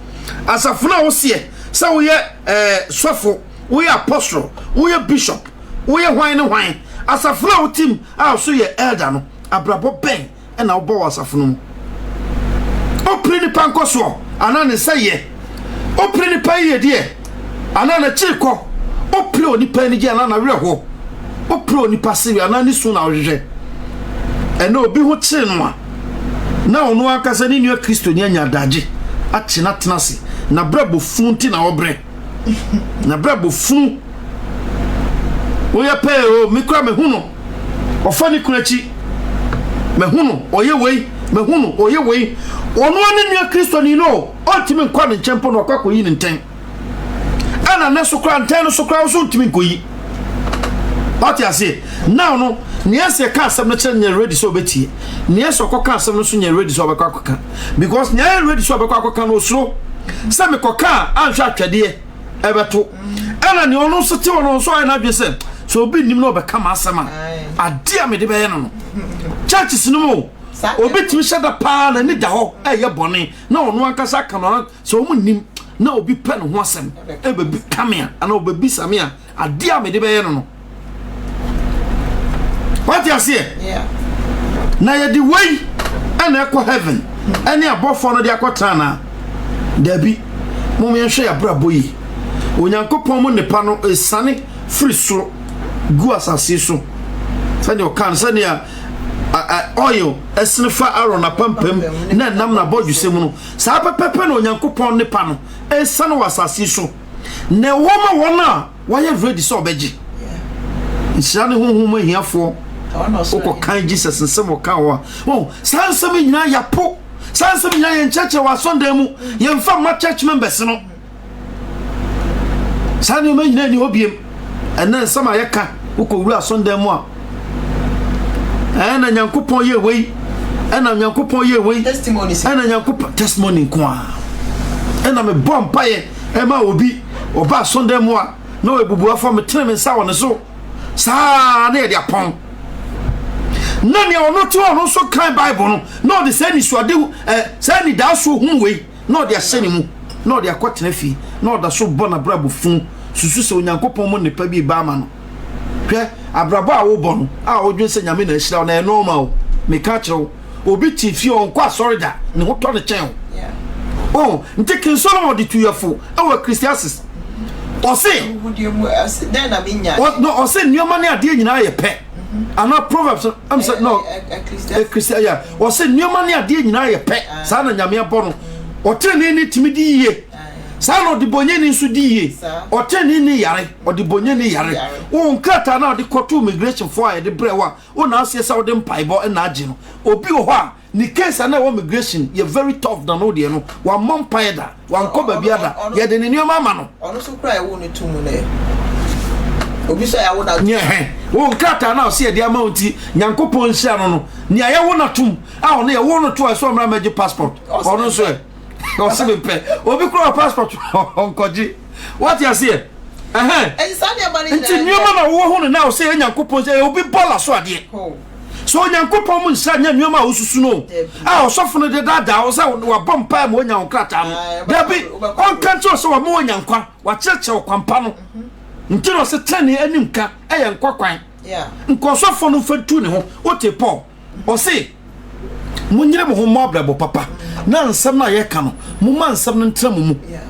asafo na wo sie se wo ye sofo wo ye apostle wo ye bishop wo ye hwan ne hwan asafo na wo tim a so ye elder no abrabo ben na wo bo asafo no opre ni pankoso ana ne seye opre ni paye de ana na chiko opre oni pani je ana na werho opre oni pasiri ana ni su na ohwehwe ena obi ho chi no a na ono akasa ni nua Kristo ni anya daje achi na tenase na brabo funti na obre na brabo fun oya pe o mikra me hunu ofani kunachi me hunu oye wei me hunu oye wei ono ani nua Kristo ni no otimi nkwa ne nchempo no kwakọ yi ne nten ana na sokra nten no sokra so otimi nkoyi oti ase now no niese ka asem no chere ready so betie niese okoka asem no so nya ready so obekwakoka because nya ready so obekwakoka no so se me koka anhwa atwede ebeto ana ni ono so te ono so ai na dwe se so obi nim no obeka ma asema ade a me de be ye no churches no mo obi timi shada pa na ni da ho eye bone na ono ankasa ka no so omu nim na obi pe no ho asem ebebi kamea ana obebi samea ade a me de be ye no what you see? Yeah. Na ya di way and echo heaven. Any above for no dia kwatana. Debi mo me hwe ya brabo yi. Onyankopon mo nepa no esane free so gu asase so. Sane o kan sane ya oil esnefa aro na pampam na nam na bodwuse mu no. Sa pepepe no onyankopon nepa no esane wasase so. Ne woma wona why ready so obeji. Nsane honhom ahiafo oko kan Jesus nsem o kan wa oh sansem nyina yapo sansem nyina ye ncheche wa Sunday mu ye mfa ma church members no sanu me nyina ni obiem ena nsem ayeka oko wura Sunday mu a ena nyankopon ye wei ena nyankopon ye wei testimony ena nyankopon testimony kwa ena me bompa ye ema obi oba Sunday mu a no ebubu afọ me tene me nsa won so sa na ye dia pon nani ono ti ono so kan Bible no no de say ni suade say ni da so hu we no de aseni mu no de akotena fi no da so bona brabo fun susu se onyankopon mo nepa bi ba ma no hwe abrabo a wo bono a odwen se nyame na hira na normal me ka kiro obi ti fi on kwa sorry da ne ho to ne chen yeah oh nte kin Solomon de tuyafo e Christiansis o se then na minya no o se nyoma ne ade nyina ye pe ana Proverbs am said no Christian yeah o se nyoma ne ade nyina ye pe sa na nyame abono o trene ni timidi ye sa no de bonye ni nso di ye o trene ni yare o de bonye ni yare o nkrata na o de koto immigration for ye de brewa o na ase sa o de mpaibo na age no obi o ho a ni case na wo immigration ye very tough than no de no wa mompaida wa nkoba biada ye de ni nyoma ma no ono so kra e wo ni tumu ne obi so ya wo na nye wo nkrata na o se de amount nyankopon hia no no ni aye wo na tum a ono ye wo no to so mra maji passport ono so o se me pe obi kro passport onkoji what you say ensani abani nti nyoma na wo ho no na o se nyankopon se obi bola so ade so nyankopon mu nsa nya nyoma osusu no a osofo no de dada o sa wa bompa ma onya nkrata no dabi on kanto so wa mo nyankwa wa cheche kwampa no ntino se tani animka eye nkwakwan yeah nkosofo no fatu ne ho o te Paul o se munyire mo ho mobrabo papa na nsam na ye ka no mo ma nsam no ntra mu yeah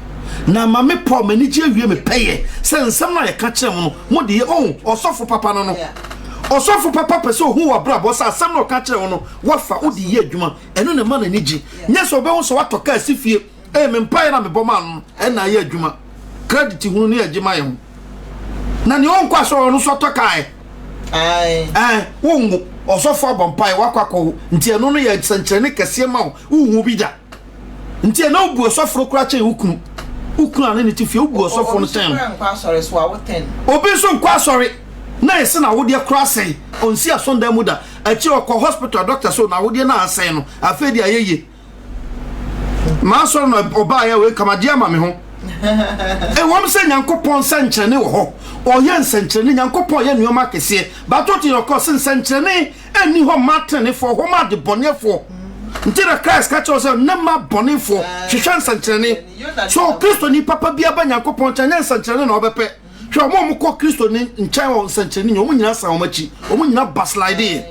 na ma me Paul mani je wie me peye se nsem na ye ka kire mo no mo de osofo papa no no osofo papa pese ohu wa bra bo sa asem na ka kire mo no wafa odi ye adwuma eno ne ma na ni ji nya so be wo so watoka asifie me mpaye na me boma no na ye adwuma credit hunu ne agima ye ho na ne on kwa so no so toka wongu osofo abompaye wakwakọ nti eno no ye sankyerene kese ma wo bi da nti eno obu osofo kura che ukunu ane ne tifie obu osofo no ten obi so nkwa sorry na ese na wode kura sei onsi asonda mu da achi okọ hospital doctor so na wode na asai no afedi ayeye ma so no oba ya we kamadia ma me ho wom se nyankopon sankyerene wo ho oye nsankyerene nyankopon ye nuoma kese batoti okọ sankyerene ani ho matene fo ho ma de bonefo ntira Christ ka cho se na ma bonefo hwehwe nsankyerene so Kristo ni papa bia ba nyankopon chanya nsankyerene na obepe hwe mo ko Kristo ni nkyɛn wo nsankyerene ni omo nyina sa wo machi omo nyina baslide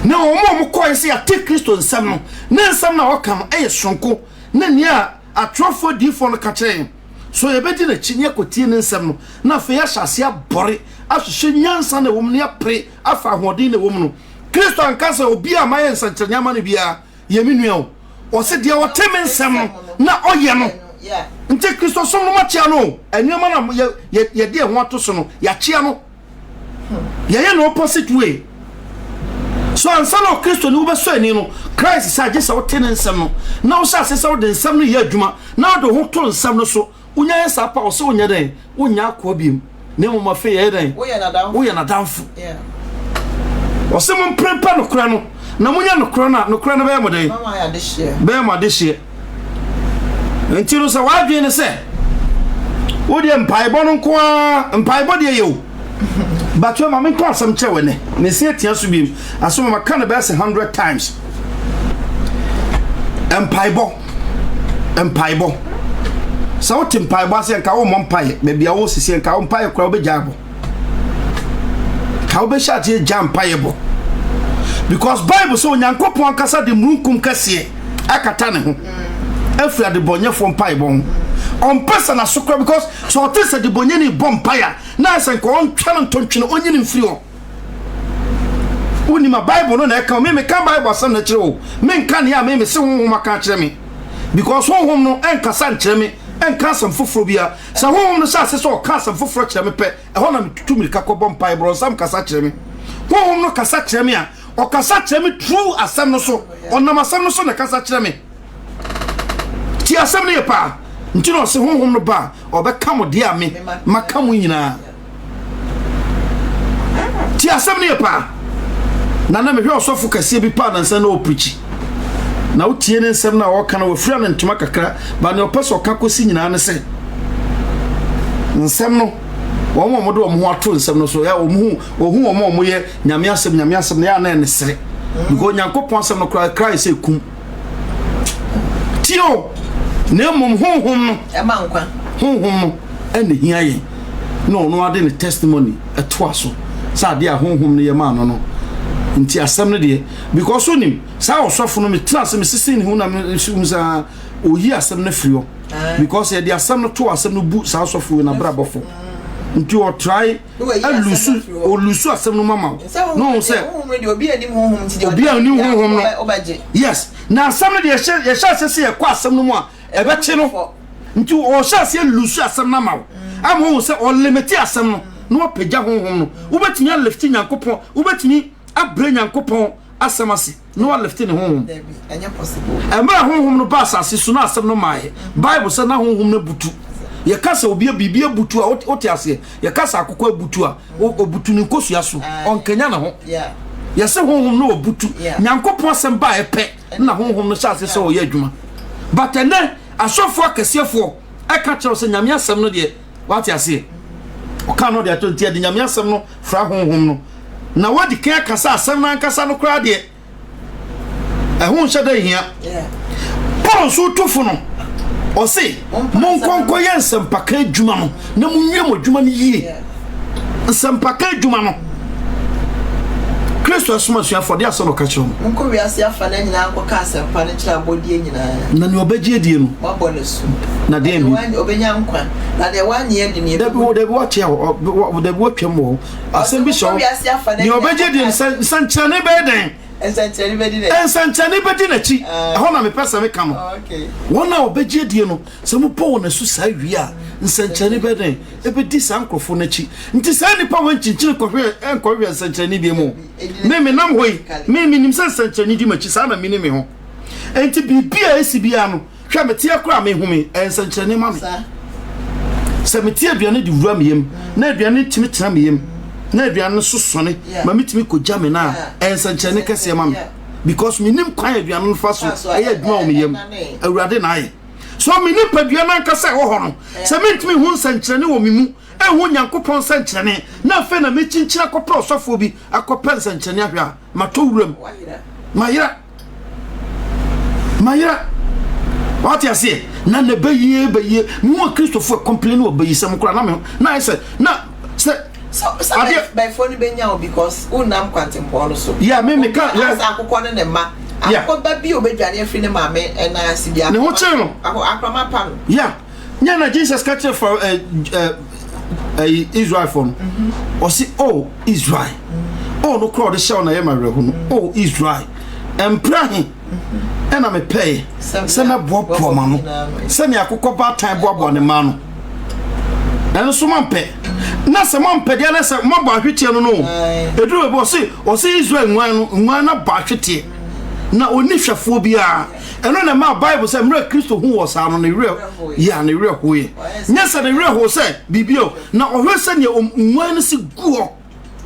na omo ko ese ya te Kristo nsam no na nsam na okam sonko na nia atrofo difo no kache so yebedi na chinye kotie ne nsam no na fe ya hyase abore ahwehwe nyansa na wom ne apre afa hodin na wom no Kristo ankasa obi a maye nsankyerene ama ne bia yeminua o se de o teme nsam na oye no nte Kristo som no machia no anuama na ye de ho ato no ya chia no ye no opposite way so ansana Kristo ni wo so ani no Christ sa je sa wo tene nsam no na wo sa se sa wo de nsam no ye adwuma na wo de ho to nsam no so unya ye sa pa wo se unya den unya akọ biem ne mo ma fe ye den wo ye na danfo wo se mo prempa no kura no na munya no kura na be mo den mama ya de share be mo de share ntiro sa wa dwe ne se wo de mpaibọ no nko a mpaibọ de ye o batwe ma me kwa sam chewe ne se atia so biem aso ma ka na be 100 times mpaibọ sa wo tim mpaibọ ase nka wo mpaye be bia wo sisi nka wo mpaye kura wo be jabo ka wo be shati jam mpaye bo because Bible so nyankopon kasa de mrunkum kase akata ne ho afia de bonyefo mpaibọ on pesa na sokra because so tese de bonye ni bompaya na sen ko on twa no tontwene onye ni mfiri ho uni ma Bible no na e ka me ka Bible asem na kire o me nka ne ya me se honhom maka kire me because honhom no enkasa nkire me enka sam foforo bia sa honhom no sa se so ka sam foforo kire me pe e ho na me tutu mi ka ko bompai bro sam kasa kire me honhom no kasa kire me a o kasa kire me true asem no so onam asem no so na kasa kire me ti asem ne pa ntino se honhom no ba obeka mo de ame maka mo nyina ti asem ne pa na me hwe osofo kase bi pa na nsa na oprichi na utie ne nsem na wo kana wo fira na ntuma kakra ba ne opeso ka kosi nyina ne se nsem no wo mo de wo ho ato nsem no so ya wo mo ye nyame asem na ya na ne sere go nyankopon asem no kra se kum tio ne mum honhom no e ma nkwa honhom no ene hiaye no ade ne testimony eto aso sa ade a honhom ne ye ma no nti asem ne de because onim sa osofo no me trase me sisi ne hu na me sa oyi asem ne frio because ye de asem no to asem no bu sa osofo na brabofo nti o try lusu asem no mama no se obi anim honhom nti obi anim honhom no yes na asem ne de ye sha sese ye kwa asem no mu a ebeche no nti o sha se lusu asem na ma am ho se o limit asem no no pagya honhom no wobetini lift nyankopon wobetini abre nyankopon asemase no lift ne honhom anya possible emra honhom no ba asase so na asem no maaye Bible say na honhom na butu ye kasa obi bibia butu a ote ase ye kasa akokọ butu a obutu ni nkosua so onkanya na ho ye se honhom no obutu nyankopon asem ba epe na honhom no sha ase se o ye adwuma but ene asofo akasiefo aka kire se nyame asem no de wate ase o ka no de atonti de nyame asem no fra honhom no na wadi kan kasa asem na kasa no kra de ehun hye da hia Paul so tofo no o se mon konko ye nsempaka adwuma no na munwie mo adwuma no yie nsempaka adwuma no Kristo asoma sua for dia so no ka kire mo nko wi ase afa na nyina akọ ka asempa ne kire abodie nyina na ne obegie die no mabo ne su na de mi obenya nkwa na de wanye de ne de bi what here de bi watwam wo asem bi so ne obegie die sanchane be den ensanchane be di na chi ho na me pesa me ka mo okay wona obegie die no se mo po na su sa wi a nsanchane be den e be di sankrofo na chi nti sa ni pa wan chinchin kohwe enkohwe nsanchane die mo me nam hoi me nim sanchane di ma chi sa na me ni me ho enti bibia esibia no hwa me tie kora me humi nsanchane ma me se me tie aduane di wura me yem na aduane timi tena me yem na aduane susone ma mitimi koja me na ensanchane kase ma me because me nim kwan aduane no fa so aye aduma o me yem awurade na aye so me nim paduane ankasa ho ho no se me ntimi hu nsanchane wo me mu hu nyankopon nsanchane na fe na me chinchira kopra osofo bi akopa nsanchane ahwa ma to wuram mayira what you say na ne beye mu Christopher complain wo beye sem kura na me na say na say so by phone benya because unam kwantempo no so yeah me ka yes akokọ ne ma akokọ ba bi obedwane afri ne ma me na asibia ne ho che no akrama pa no yeah nya na Jesus catch for Israel phone or see oh Israel oh no crowd show na yema rehu no oh Israel emprahi ena me pay se na bobo ma no se ne akokọ ba time bobo ne ma no na so man pe na se man pe dia na se mo ba hwetie no no eduru be o se Israel nwan na ba hwetie na oni hwefo bia eno na ma Bible say mra Kristo hu wo sa no ne real ya ne real ho ye nya se ne real ho say bibio na ohwe se ne nwan no se guo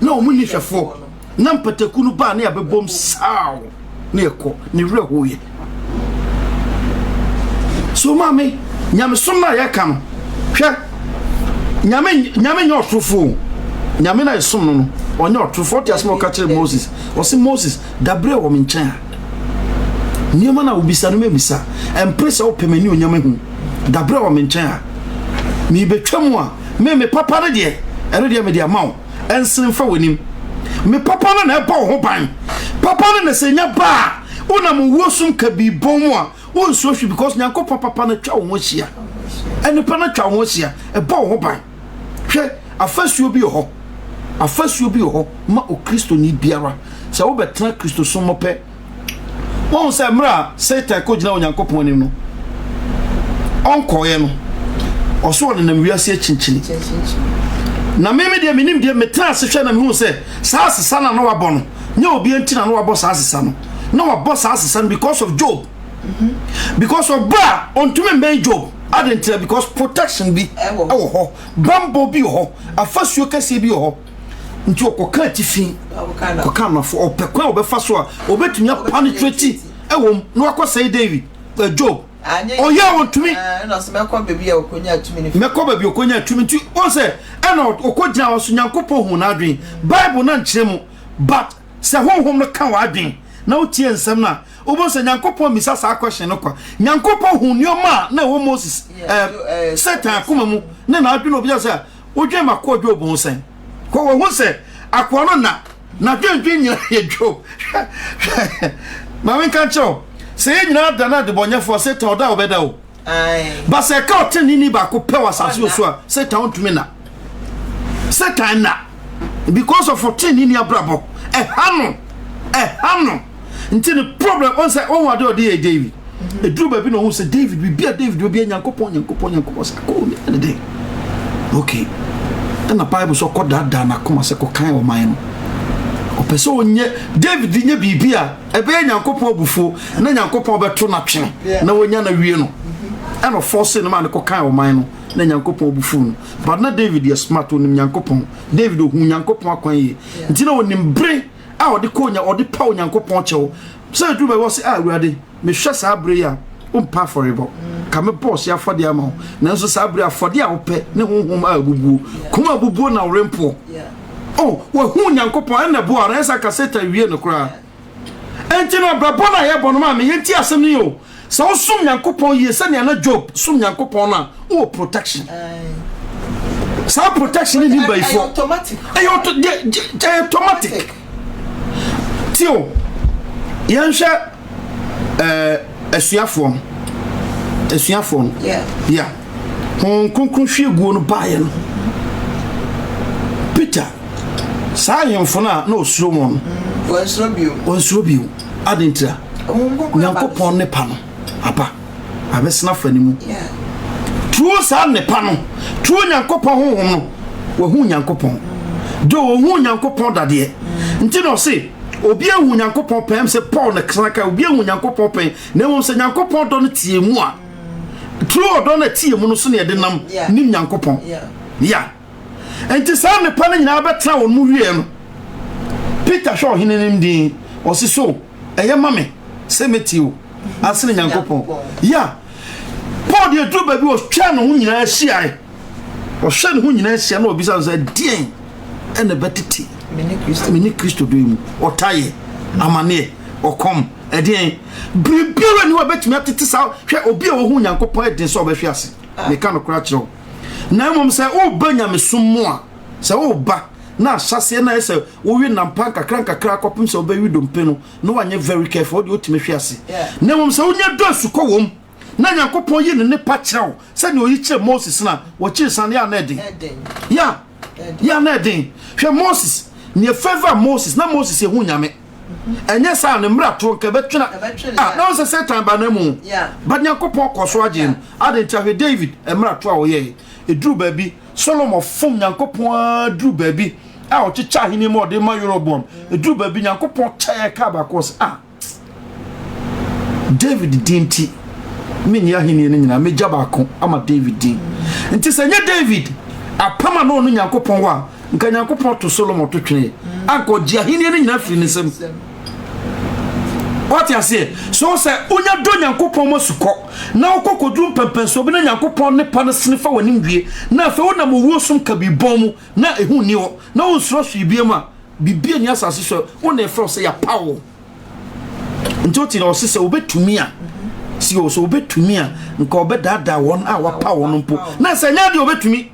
na o mu ni hwefo na mpataku no ba na ya bebom saw na ekọ ne real ho ye so mami nyame soma ya kam hwe nyame nyotrofo nyame na esom no onye otrofo ti asmo ka kire Moses o se Moses dabre wo menchan niema na obisa no mebisa empresa opemani onyame hu dabre wo menchan mi betwam a me papa ne de ere de me de amaw ensen fa wanim me papa no na eba ho ban papa no na senya ba una mu wosum ka bibon a won so hwi because nyankopon papa na twa wo hia ene pa na twa wo hia eba ho ban hwe afasuo bi ho ma o Kristo ni biara se wo betra Kristo so mo pe won se mra Satan ko gina onyankopon anim no onko ye no oso ne nam wiase achinchini na meme de menim de metra se hwe na me hu se sa asesa na no wabo no nya obi antina no wabo sa asesa no na wabo sa asesa because of Job because of bra on to me Job adentia because protection bi ewo ho bambo bi ho afasuo kase bi ho nti okoka tifin okoka na fo opekwa obefa so a obetunya penetrate ewo no akosai David Job oye won tumi na so mekọ bebi okonya atumi ni mekọ bebi okonya atumi nti on se ena okogina waso nyankopon hu na adwen Bible na nkyere mu but se honhom no ka wa adwen na otie nsem na obo se nyankopon misa sa question no kwa nyankopon hu nioma na wo Moses Satan akoma mu na adwen obi se odwen makọ Job hu sen ko wo hu se akọ no na dwen nyina ye Job ma wen kan cho se nyina da na de bonyefo Satan oda obeda o ba se ka oteni ni ba ko pe wasase oso a Satan ontumi na Satan na because of oteni ni abrabo hano nti the problem on say on wado dey David e dru ba bi no hu say David bi bia David obi nyankopon sa ko me the day okay na Bible so ko da na koma se ko kan o man no o pese onye David nye bibia e be nyankopon bufo na nyankopon beto na twe na wonya na wie no e no force no man ko kan o man no na nyankopon bufu no but na David is smart onim nyankopon David ohu nyankopon akwan yi nti na onim bre a odi konya odi pa nyankopon chewo so do be was awurade me hwe sa bre ya umpa forever ka me boss ya fode ama na nso sa bre afode a ope ne honhom abubuo kuma abubuo na orempo oh wa hu nyankopon na bo ara esa ka seta wie no kra enti no brabo na ye bono ma me yenti asem ni yo so sum nyankopon ye se ne na Job sum nyankopon na o protection sa protection ni by for automatic ntio yɛnhwɛ asuafo yeah hon konkron hwie guo no baayɛ no Peter saa yɛmfo no a na osuro mo no wɔnsuro bio adentira nyankopɔn ne pa no aba abɛsena fa ne mu tuo saa ne pa no tuo nyankopɔn honhom no wahu nyankopɔn do wahu nyankopɔn dadeɛ nti no se obi ahu nyankopɔn pɛm sɛ Paul na kraka obi ahu nyankopɔn pɛm na mmom sɛ nyankopɔn dɔ no tie mu a tuo dɔ no tie mu no so ne yɛde nam nim nyankopɔn ya enti saa ne pa no nyinaa bɛtena wɔn mu wie no Peter hwɛ ɔhene nim din ɔsi so ɛyɛ mame sɛ metio asene nyankopɔn ya Paul de duru baabi ɔhwɛ no ho nyinaa hyiae ɔhwɛ no ho nyinaa hyia na obisa sɛ deɛn ɛna bɛtete mini Kristo do mu ɔtaye amane ɔkom ɛdeɛn biribiara ni wabɛtumi atete saa hwɛ obi a wɔhu nyankopɔn ɛden sɛ ɔbɛhwe ase meka no kora kyerɛw na mmom sɛ woba nyamesom mu a sɛ woba na ahyɛseɛ na ɛsɛ wowe nampa nkakra kɔpem sɛ wobɛwi dompe no na wanyɛ very careful wode wotumi hwe ase na mmom sɛ wonya dɔ asukɔ wom na nyankopɔn yi ne nipa kyerɛw sɛdeɛ ɔyi kyerɛ Moses na wɔkyere sane yɛ na ɛden ya na ɛden hwɛ Moses ne favor Moses na Moses ehu nyame enye sa ne mrato nka betwena na won se Satan ba na mu ba nyankopɔn kɔso agye no adenta hwɛ David mrato a ɔyɛ eduru baabi Solomon fom nyankopɔn duru baabi a ɔkyecha hene mu ɔde ma Yorobom eduru baabi nyankopɔn kyɛ ka ba kɔs David dinti menya hene ne nyina meja ba ko ama David din nti sɛ nye David apama no no nyankopɔn wa nka nyankopɔn to Solomon to twene anko dia hene ne nyina firi ne sem what you say so say onya do nyankopɔn masuko na okokoduru pempen so bi na nyankopɔn ne pa ne sene fa wani wie na afa wona mo wosum ka bi bom mu na ehu ni wo na wonsuro hwe biem a bibie ni asase so wona efro say ya pawo ntoti na osese obetumi a si o so obetumi a nka obedada won a wa pawo no mpo na say nya de obetumi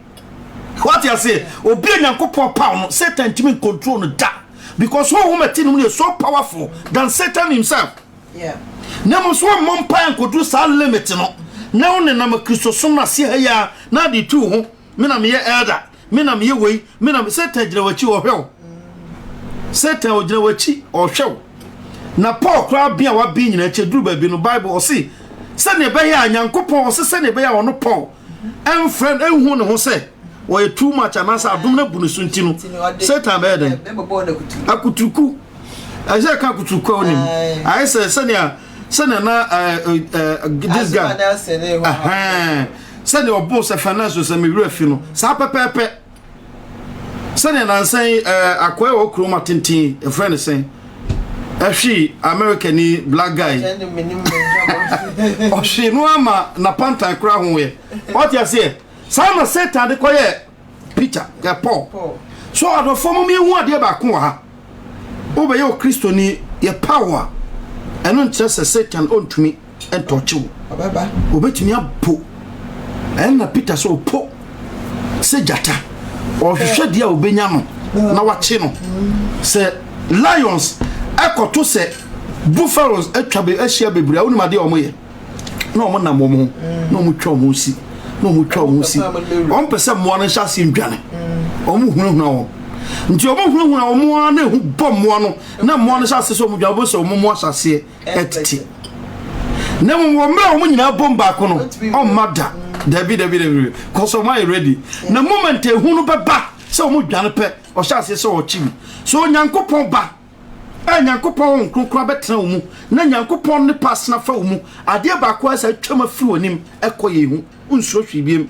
what you say obi nyankopɔn pawo no Satan timi control no da because who is so powerful than Satan himself. Yeah. Nemo so mompa and could do sa limit no. Now ne na Christo sona see ya na the two ho me na me elder me na me way me na Satan jira wachi o hwe. Satan o jira wachi o hwe. Na Paul kra bia wa bi nyina che duru ba bi no Bible o se ne be ya Nyankopɔn o se ne be ya ono Paul. En friend en hu ne ho se or too much and answer Abdumna Bunusuntino. Satan bed. Akutuku. I said Kakutuku on him. I said Sanya this guy. Send your boss a financial semi refino. Sapa pepe. Sanya and saying Aqua Chromatin, a friend is saying. She American black guy. Or she no ama na panta crown way. What you say? Sama Satan de koye Peter ya Paul. So ado form me hu ade ba ko ha. Obe ye Kristo ni ye power. Eno nche se Satan ontumi entoche wo. Baba. Obetumi apo. Na Peter so po. Se jata. O hwehwe de a obenya no na wache no. Se lions ekoto se buffaloes atwa be ahia bebre a wonima de omoye. Na omo na momo. Na omo twa omo si. No mu twa mu si on pese mo no hya se ndwane o mu hunahuna wo nti o mu hunahuna o mu na hu bom mo no na mo no hya se so mu dwa bo se o mu mo hya se etiti na mo mra o mu nyina bom ba ko no o mada dabi cause o my ready na moment e hu no beba se o mu dwane pe o hya se o chimi so nyankopon ba nyankopon kronkra betena wo mu na nyankopon ne pasna fa wo mu ade ba ko asa twama fi wonim ekoye hu unsuro hwibiem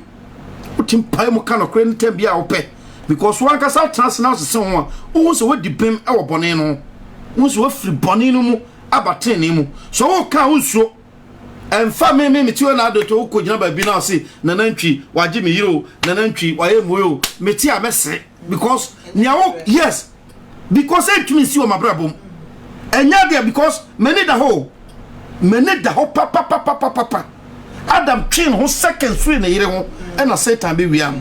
utim pai mu ka no kre ne tam bia wo pe because one kasa transnational se ho wo so wadi bem e wo bone no wo so afiri bone no mu abaten ne mu so wo ka unsuro emfa me ti na adoto wo kogina ba bi na se nanantwi waje me yiro nanantwi waye moyo meti amese because niawo yes because it means you my brabom enya there because many the whole papa Adam train ho second free na yire ho and na Satan be wiam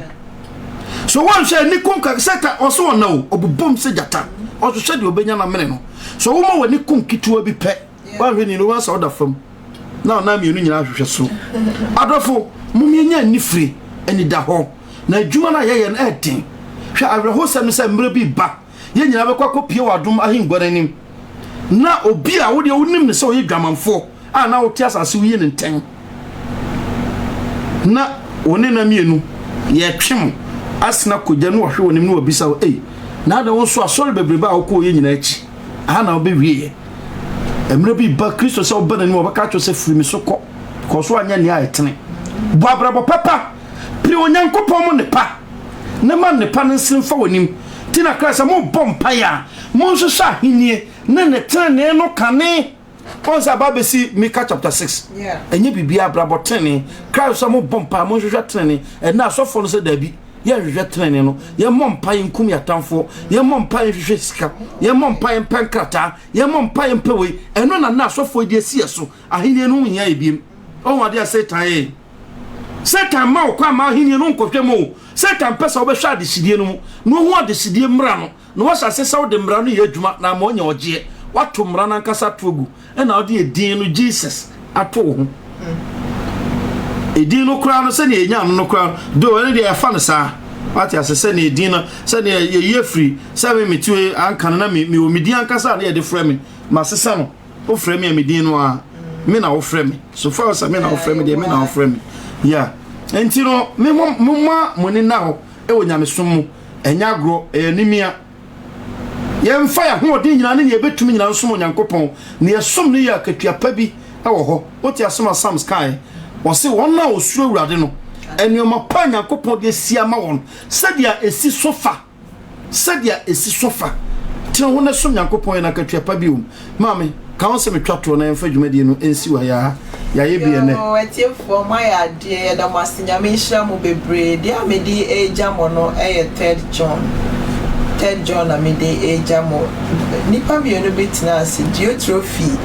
so one share ni kom ka Satan also na obubom se jata ɔhwehwɛ de obenya na mene no so wo ma wani kum kituwa bi pɛ wa hwe ni no wa sa oda fam na mienu nyina hwehwɛ so adofo mumienya nifre ani da ho na adwuma na yeye na ɛden hwɛ awerɛho sɛm sɛ mmerɛ bi ba ye nyina bɛkɔ kopie wadom ahengwaranim na obi a wo de wonim ne sɛ oyɛ dwamanfo a na wote asase wo yɛ ne ntɛn na wone na mienu ye twem asena kogya no hwe wonim no obisa wo na da wo so asɔre bebrebe a wokɔ yɛ nyina akyi aha na wo be wie emre bi ba Kristo sɛ obana ni wo baka atwo sɛ firi mi so kɔ so anya ni ayetene bo abrabo papa pri onyankopɔn mo ne pa na ma ne pa nsin fa wonim ti na Christ mo bompa ya mo nso sha hinie na ne tene no kane onsa babesi Micah chapter 6 enye bibia abrabo tene Christ mo bompa mo nso tene na asofo no sɛ dabi ye hwehwe tene no ye mompa nkum yatamfo ye mompa hwehwe sika ye mompa penkrata ye mompa pewe eno na asofo di asie so ahenie no nya ebiem o wade a Satan ma okwa ma ahenie no nkɔhwɛ mo Satan pesa obɛhwɛ adesidie no mu no ho adesidie mra no no wasa sesa wo de mra no ye adwuma na ma onya ogye wato mra na nkasa togu na wo de edin no Jesus ato ho edin no kura no sɛ ne enya no kura do ene de yafa no saa wati asese ne edin no sɛ ne ye free sɛ me metue anka na me omidi ankasa na ye de frɛ me ma sesa no o frɛ me amedin no a me na wo frɛ me so far as me na wo frɛ me de me na wo frɛ me yeah enti no me mma moni na ho e wo nyamesom mu enya agro enimia ye mfa ya ho odin nyina ne ye betumi nyina nsom onyankopɔn ne ye som ne ya katuapa bi e wo ho oti asoma Sam Sky wo se won na osuro awurade no enioma pa nyankopɔn de sia ma won sadia esi sofa tin ho ne som nyankopɔn na katuapa bi um mame ka won se metwato na emfa dwumadie no ensi wa ya ye bi ene o etiefo ma ya de da masinya me hira mu bebre de amedi ejamo no eye 3 John amedi ejamo nipa bi no betina ase Diotrophy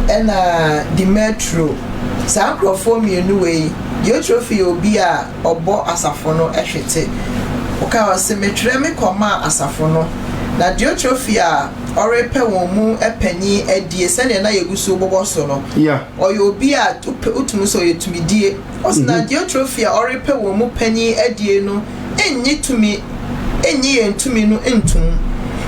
ena Demetro Sankrofo mienu we Diotrophy obi a obo asafo no ehwete o ka wase metwere me koma asafo no na Diotrophy a orepe won mu epanyi adie sene na yeguso bobo so no oyo obi a utumu so yetumidie osna Diotrophy a orepe won mu panyi adie no enyi entumi no entum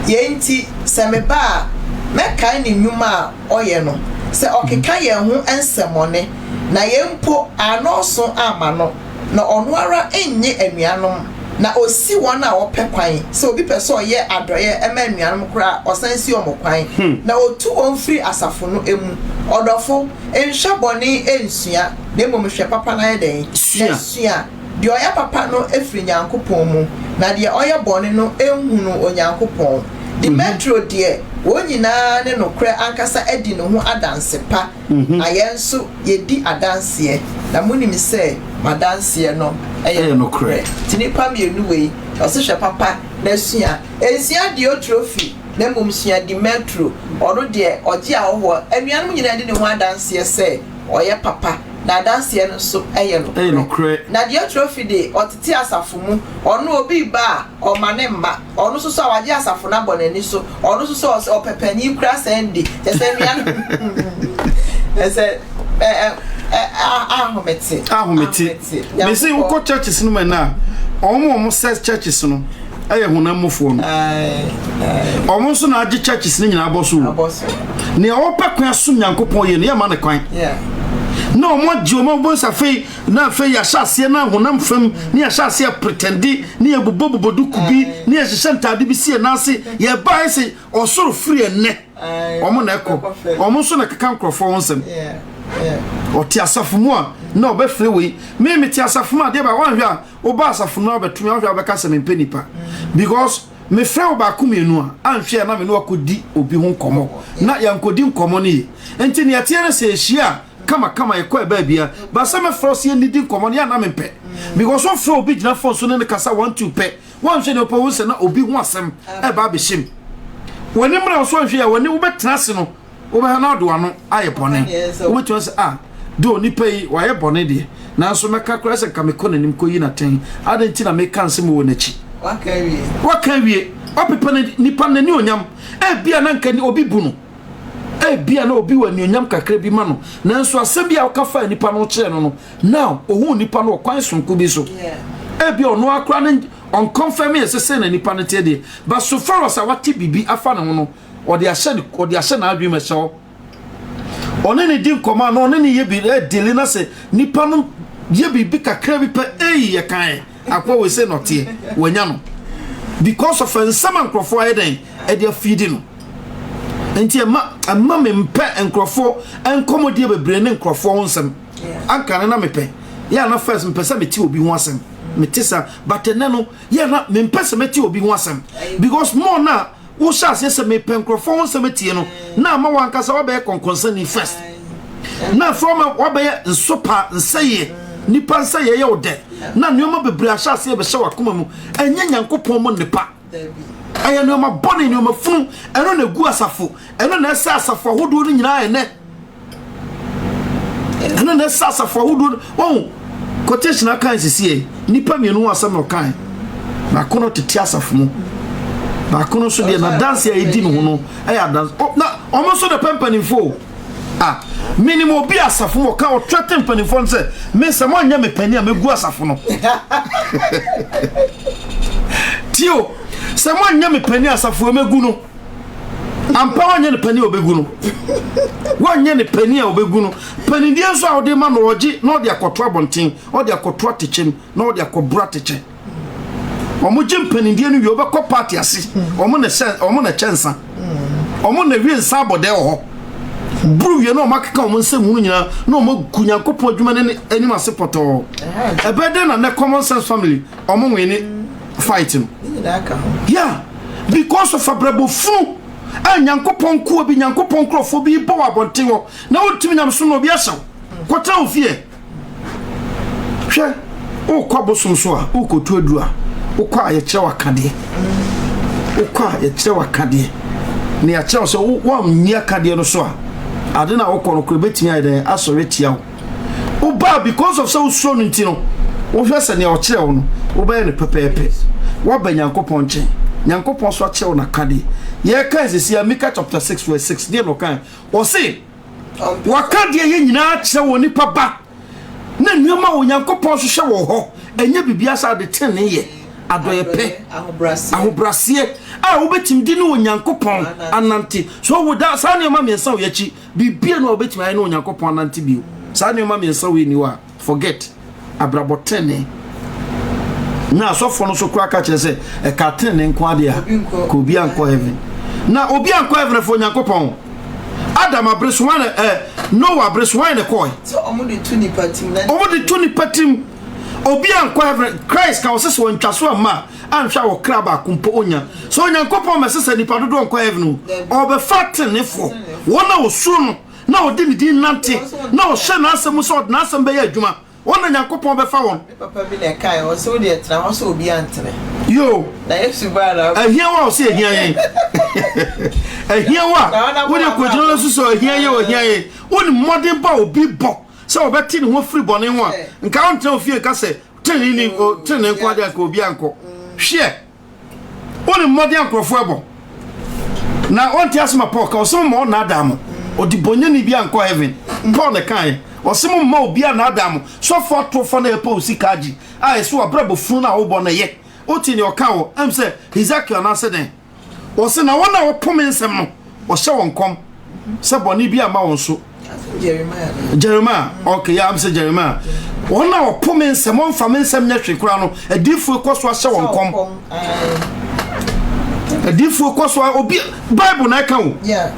ye nti semeba meka ni nwuma a oye no se okeka ye ho ensemone na yempo anoso amano na ono ara enye anuanom na osi wona a opekwan se obi peso ye adoye ema anuanom kra osansi omokwan na otu onfiri asafo no emu odofo enhwabone ensua na emomhwe papa na yeden ensua de oya papa no efiri nyankopon mu na de oya bone no enhunu onyankopon the metro de wonyina ne no kra ankasa edi no ho adanse pa na yenso yedi adanse na munim se madanse no eye no kra tinipa mienu we osehwe papa na sua ensia Diotrophy na mumsua the metro odo de oje a wo anuanum nyina de ne ho adanse se oye papa na adanse no so eye no kra na Diotrophy de otete asafo mu ono obi ba o mane mma ono so so waje asafo na bonani so ono so so opepani kra sende tese nuan ese ahometi me say wo churches no man na omo set churches no aye honamofo no omo so na age churches ni nyina aboso ne o pekwan som nyankopon ye ne ya ma ne kwan no mo jiomo bonsa fei na fei ya hyase na honam fam ne ya hyase pretendi ne ya bobobodu kubi ne ya hyentade bi sie na ase ye bai se osoro free ene omo na ekọ omo so na keka nkrofo wonsem oti asafo mu a na obefre we me ti asafo mu a de ba wan hwa oba asafo no obetumi wan hwa obeka se me penipa because me frɛ oba kumienu a anhwe na me no akodi obi ho nkomo na yankodi nkomo ne enti ne atie na se ehia kama ekọ eba bia ba se me frɛ se nidi nkomo ne ya na me pɛ because one frɛ obi gina fon so ne kasa 1-2 pɛ wan hwe ne opo wo se na obi ho asem e ba be hyem woni mra so hwe ya woni wo betena se no wo be na do ano aye bone wo betu se do nipa yi wa ye bone de na so meka kra se kamekọ nanim ko yi na ten adanti na meka nsem wo na chi waka wie opepe nipa nani onyam bia na nka ni obi bunu bia na obi wani onyam kakra bi ma no nanso asem bia oka fa nipa no kire no now ohu nipa no kwan sonko bi so bia ono akra ne on confirm yesese na nipa no tie de but so far as awati bibi afa na ho no odi ahye na adwi meso one ne din koma no one ne ye bi dele na se nipa no ye bibi kakra bi pe ye kan akwa we say not tie wanya no because of nsama nkrofo ayeden e dey feeding no enti amma me mpe nkrofo enkomodie bebre ne nkrofo nsem anka na mepe ya na first mpesa meti obi ho asem metisa but no ya na me mpesa meti obi ho asem because more na wo sha se me pe nkrofo nsem tie no na ma wankasa wa be concern first na from wa be nsopa nseye nipa nseye ye ode na nneoma bebre ahya se be hye wakoma mu enye nyankopon mo nipa aya nneoma bone nneoma funu eno na gu asafo eno na esa asafo hodo ni nyina ene eno na esa asafo hodo won quotation akan sisi nipa mienu asam no kan na kono tete asafo mu na kono so de na dance ya edi no no aya dance na omo so de pempanifo minimum bi asafo mo ka o threaten panifo se me se mo anya me pani a megu asafo no tio se mo anya me pani asafo megu no ampa wanya ne pani obegu no wanya ne pani a obegu no pani die so a ode ma no oji na ode akoto abonten ode akoto atechem na ode akobra teche omo je pani die no wi obekọ party ase omo na chensa omo na wi nsa abode ho buru ye no makaka omo nsem hunu nyina no omo kunyankopon adwuma ne anim ase poto ebede na common sense family omo nwene fighting yeah because of abrabo fu anyankopon ku obi nyankopon krofo bi bo abonten wo na otumi nyam so no obi asaw kwota ofie hwe o kwabosom so a o kotu adu a o kwa ye kire wakade o kwa ye kire wakade ne ya kire so wo nya kade no so a adena okono ko betimi ayde asore tia wo ba because of so so no ntino wo hwese ne o kire wo no wo ba ne pepepe wo ba nyankopon che nyankopon so kire wo na kade ye kan sisi Micah chapter 6 verse 6 dey no kan o say wakade ye nyina kire wo nipa ba na nneoma wo nyankopon so hwe wo ho enye bibia sa de ten ye adoye pe ahobrasie a wo betim di no nyankopon anante so wo da sa nneoma me nsa wo yachi bibia no wo betim ayi no nyankopon anante bio sa nneoma me nsa wo ni wa forget abrabotene na so fo no so kura ka kire se e ka tene nko ade a ko bi anko heaven na obi anko heaven fo nyankopon Adam abreswane Noah abreswane koy so omo de tuni patim obi anko heaven Christ ka osese won twaso ama anhwa wo kraba kumpo onya so nyankopon mesese nipa dodo anko heaven obe fatene fo wona wo su no na odi ni din nante na wo hye na asem so na asem be ya adwuma wona nyankopon be fa won papa bi le kai o so de tra ho so obi antene yo na yesu ba na ahia wa o se ahia yen ahia wa wo de kojino no so ahia ye ahia ye woni modern ba obi bo se obeti ne ho free bone ho a nka on tell ofie ka se tene nko ade ka obi anko hwe woni modern krofo ebo na on ti asma Paul ka so mo na adam odi bonye ni bi anko heaven Paul ne kan osimo ma obi na adam so for to for na epo sikaji so abrabo funu na wo bo na ye oti ni oka wo am say Ezekiel na seden o se na wona wo pome nsem no o hye won kom se boni bi ama won so Jeremiah okay ya am say Jeremiah wona wo pome nsem on fa nsem nya hwekura no adifu ekoso a hye won kom adifu ekoso obi Bible na ka wo yeah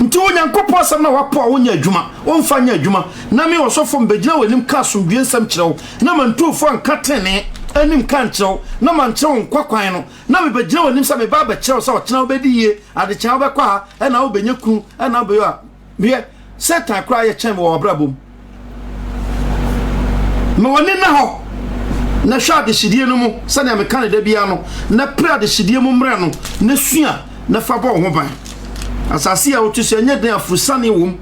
nti onyankopon asem na wapo a wonya adwuma wonfa nya adwuma na me osofo mbegina wanim ka asomdwe nsem kirewo na mantufo ankatene anim kan kirewo na manchewo nkwakwan no na me begina wanim sa me ba ba kirewo sa okena obedi ye ade kyan obekwa ha na obenya ku na obeyo a me Satan kra ye chen wo obrabom me woni na ho na hwa de hidie no mu sane me kan da bia no na pra de hidie mu mre no na sua na fa bo ho ban asasi a otu se nye den afusane wom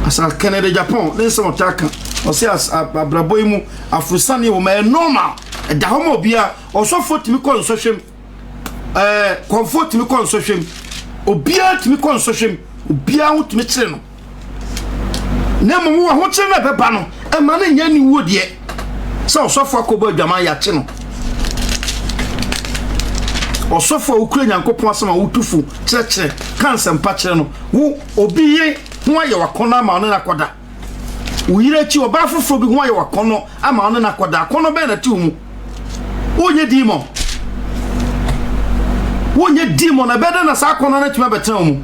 asa Canada Japan den se otaka o se abrabo mu afusane wom e normal e da homo bia osofo timi ko nsohwem comfort me kon so hwem obia timi kon so hwem obia ho timi kire no na mo ho kire na beba no e ma na nya ni wo de so osofo akobo adwaman ya che no osofo ukure nyankopon asema wutufu kire kansa mpa kire no wo obiye ho aye wakona ma no na koda uyire chi oba foforo bi ho aye wakono ama no na koda kono be na ti mu onye demon wonye demon na beda na sa kono na tima betan mu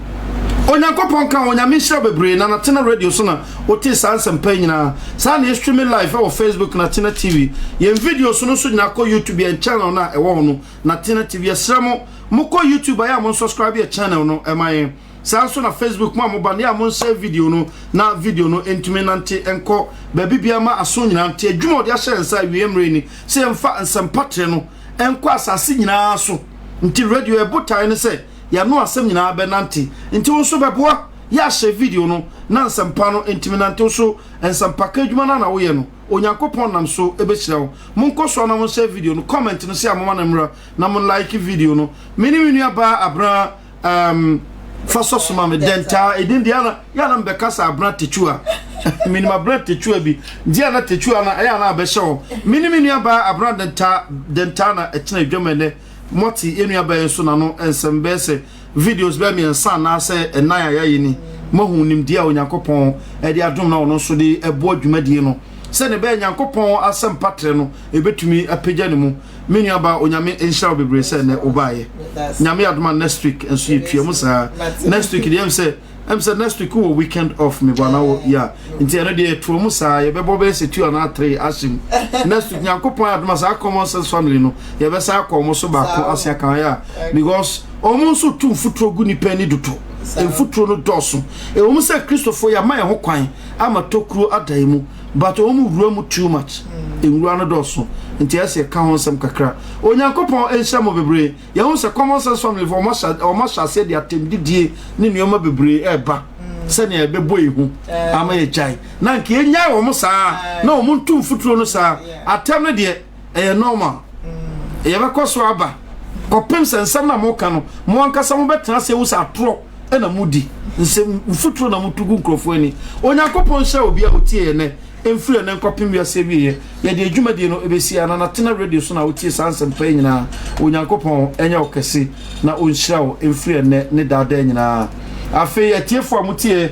onyankopon kan onyame hira bebre na Natena radio so na oti sansem pa nyina sa na streaming live on Facebook Natena TV ye video so no so nyina ko YouTube and channel na e wo no Natena TV asramo mo ko YouTube ya mo subscribe ya channel no e mai sa so na Facebook mo ba na mo share video no na video no entumenante enko ba bibia ma aso nyina ante adwuma de ahye nsa wiemre ni se mfa nsem patre no enko asase nyina so nti radio e botai ne se ya no asem nyina benanti nti wo so beboa ya share video no na nsempa no intiminante so nsempa ka adwuma na wo ye no onyankopon nam so ebehira wo monko so na mo share video no comment no se amoma na mra na mo like video no mini aba abra faso soma me denta edin dia na mbekasa abra techua mini ma bra techua bi dia na techua na ya na abehye wo mini aba abra denta na ekina adwamene moti enu abayen so na no ensembese videos be mi ensa na se enaya yayini mohu nimdia onyankopon e de adom na ono so de ebo adwumadie no se ne be nyankopon asem patre no ebetumi apagya ne mu menu aba onyame enhira bebre se ne obaye nyame adoma next week enso yetuamu sa next week de em say next week we weekend off me bwana wo ya nti eno de tuamu sa ye bebo be se 2 na 3 ashim next week nyankopon adoma sa common sense family no ye be sa akomo so ba ko asia kan ya because omo so tu futuro gu ni pani duto enfuturo no doso e omo se Christopher ya mai ho kwan ama tokuro adaimu but omo wura mu too much enwura no doso nti ase ka ho nsem kakra onyankopon enhya mo bebre ye ho se common sense family for mo sha se dia temdidie ni nuoma bebre eba se ne ebebo ehu ama ye chai na nke enya wo mo saa na omo ntu futuro no saa atem no de e normal ye be koso aba kopem sensem na mo ka no mo ankasa mo betena se wo sa tro e na mudi nsem futuro na mutugu nkrofo ani onyankopon hya obi a otie ne emfiri na nkopem bia se biye ye de adwumadi no ebesi ana Natena radio so na otie sansem pa nyina onyankopon enya okese na onhyira wo emfiri ne dada nyina afi atiefo amutie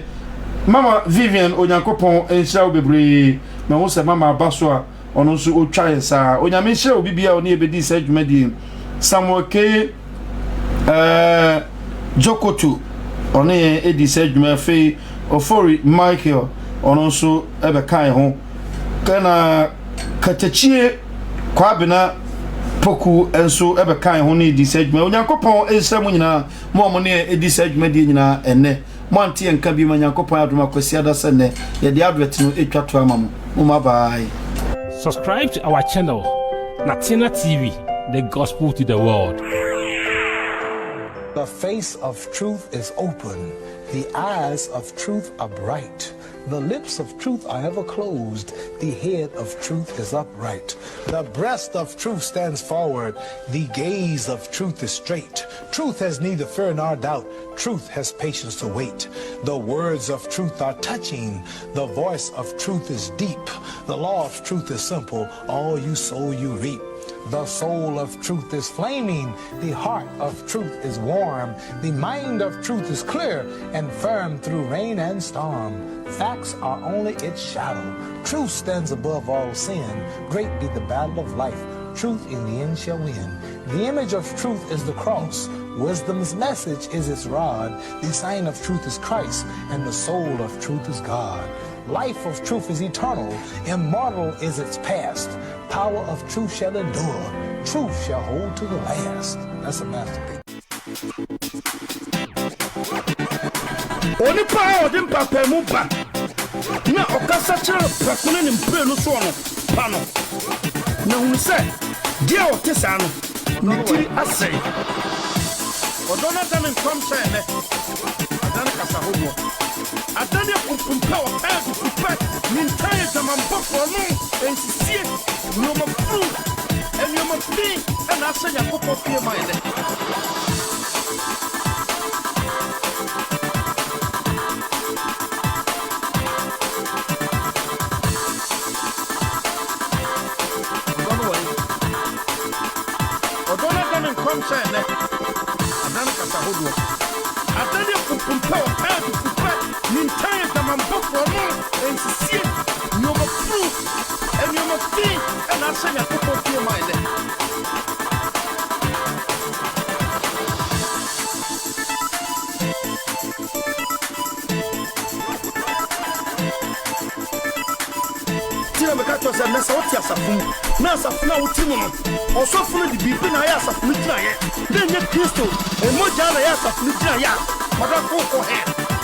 mama Vivian onyankopon enhyira wo bebre ma wo se mama abaso a ono so otwa yesa onyame hyira obi bia oni ebedi sa adwumadi Samuel K Jokotu one edi sa adwuma fe Ofori Michael ono so ebe kai ho kana katachie kwabena poku enso ebe kai ho ne edi sa adwuma onyankopon ensam nyina mo ne edi sa adwuma di nyina enne mo antie nka bi manyankopon adoma kwasi adasa ne ye de adwet no etwa to amamo mo bye. Subscribe to our channel Natena TV, the gospel to the world. The face of truth is open. The eyes of truth are bright. The lips of truth are ever closed. The head of truth is upright. The breast of truth stands forward. The gaze of truth is straight. Truth has neither fear nor doubt. Truth has patience to wait. The words of truth are touching. The voice of truth is deep. The law of truth is simple. All you sow, you reap. The soul of truth is flaming. The heart of truth is warm. The mind of truth is clear and firm through rain and storm. Facts are only its shadow. Truth stands above all sin. Great be the battle of life. Truth in the end shall win. The image of truth is the cross. Wisdom's message is its rod. The sign of truth is Christ, and the soul of truth is God. Life of truth is eternal. Immortal is its past. Power of truth shall endure. Truth shall hold to the last. That's a masterpiece. Oni pa odin papa mu ba na okasa kire pakuna ni mpre no so no pa no na hu se dia o tesa no ni tiri asai odona tan kom se ne adan kasa hobo adan ya pumpumpa o pa pupa ni ntai zaman bofo no ensisie no ma fu and you must be, and I say, I put off your mind. Saying that Adana Kasahodo. Adana Kupumpa, Nintaya, the Mambo, and see you must prove, and you must think, and I say, I put off your mind. Said, Nasa, what's your safu? Nasa, now, Timon, or so full of the people, I ask of Lutra, then you crystal, and more Jana, I ask of Lutra, but I go for her.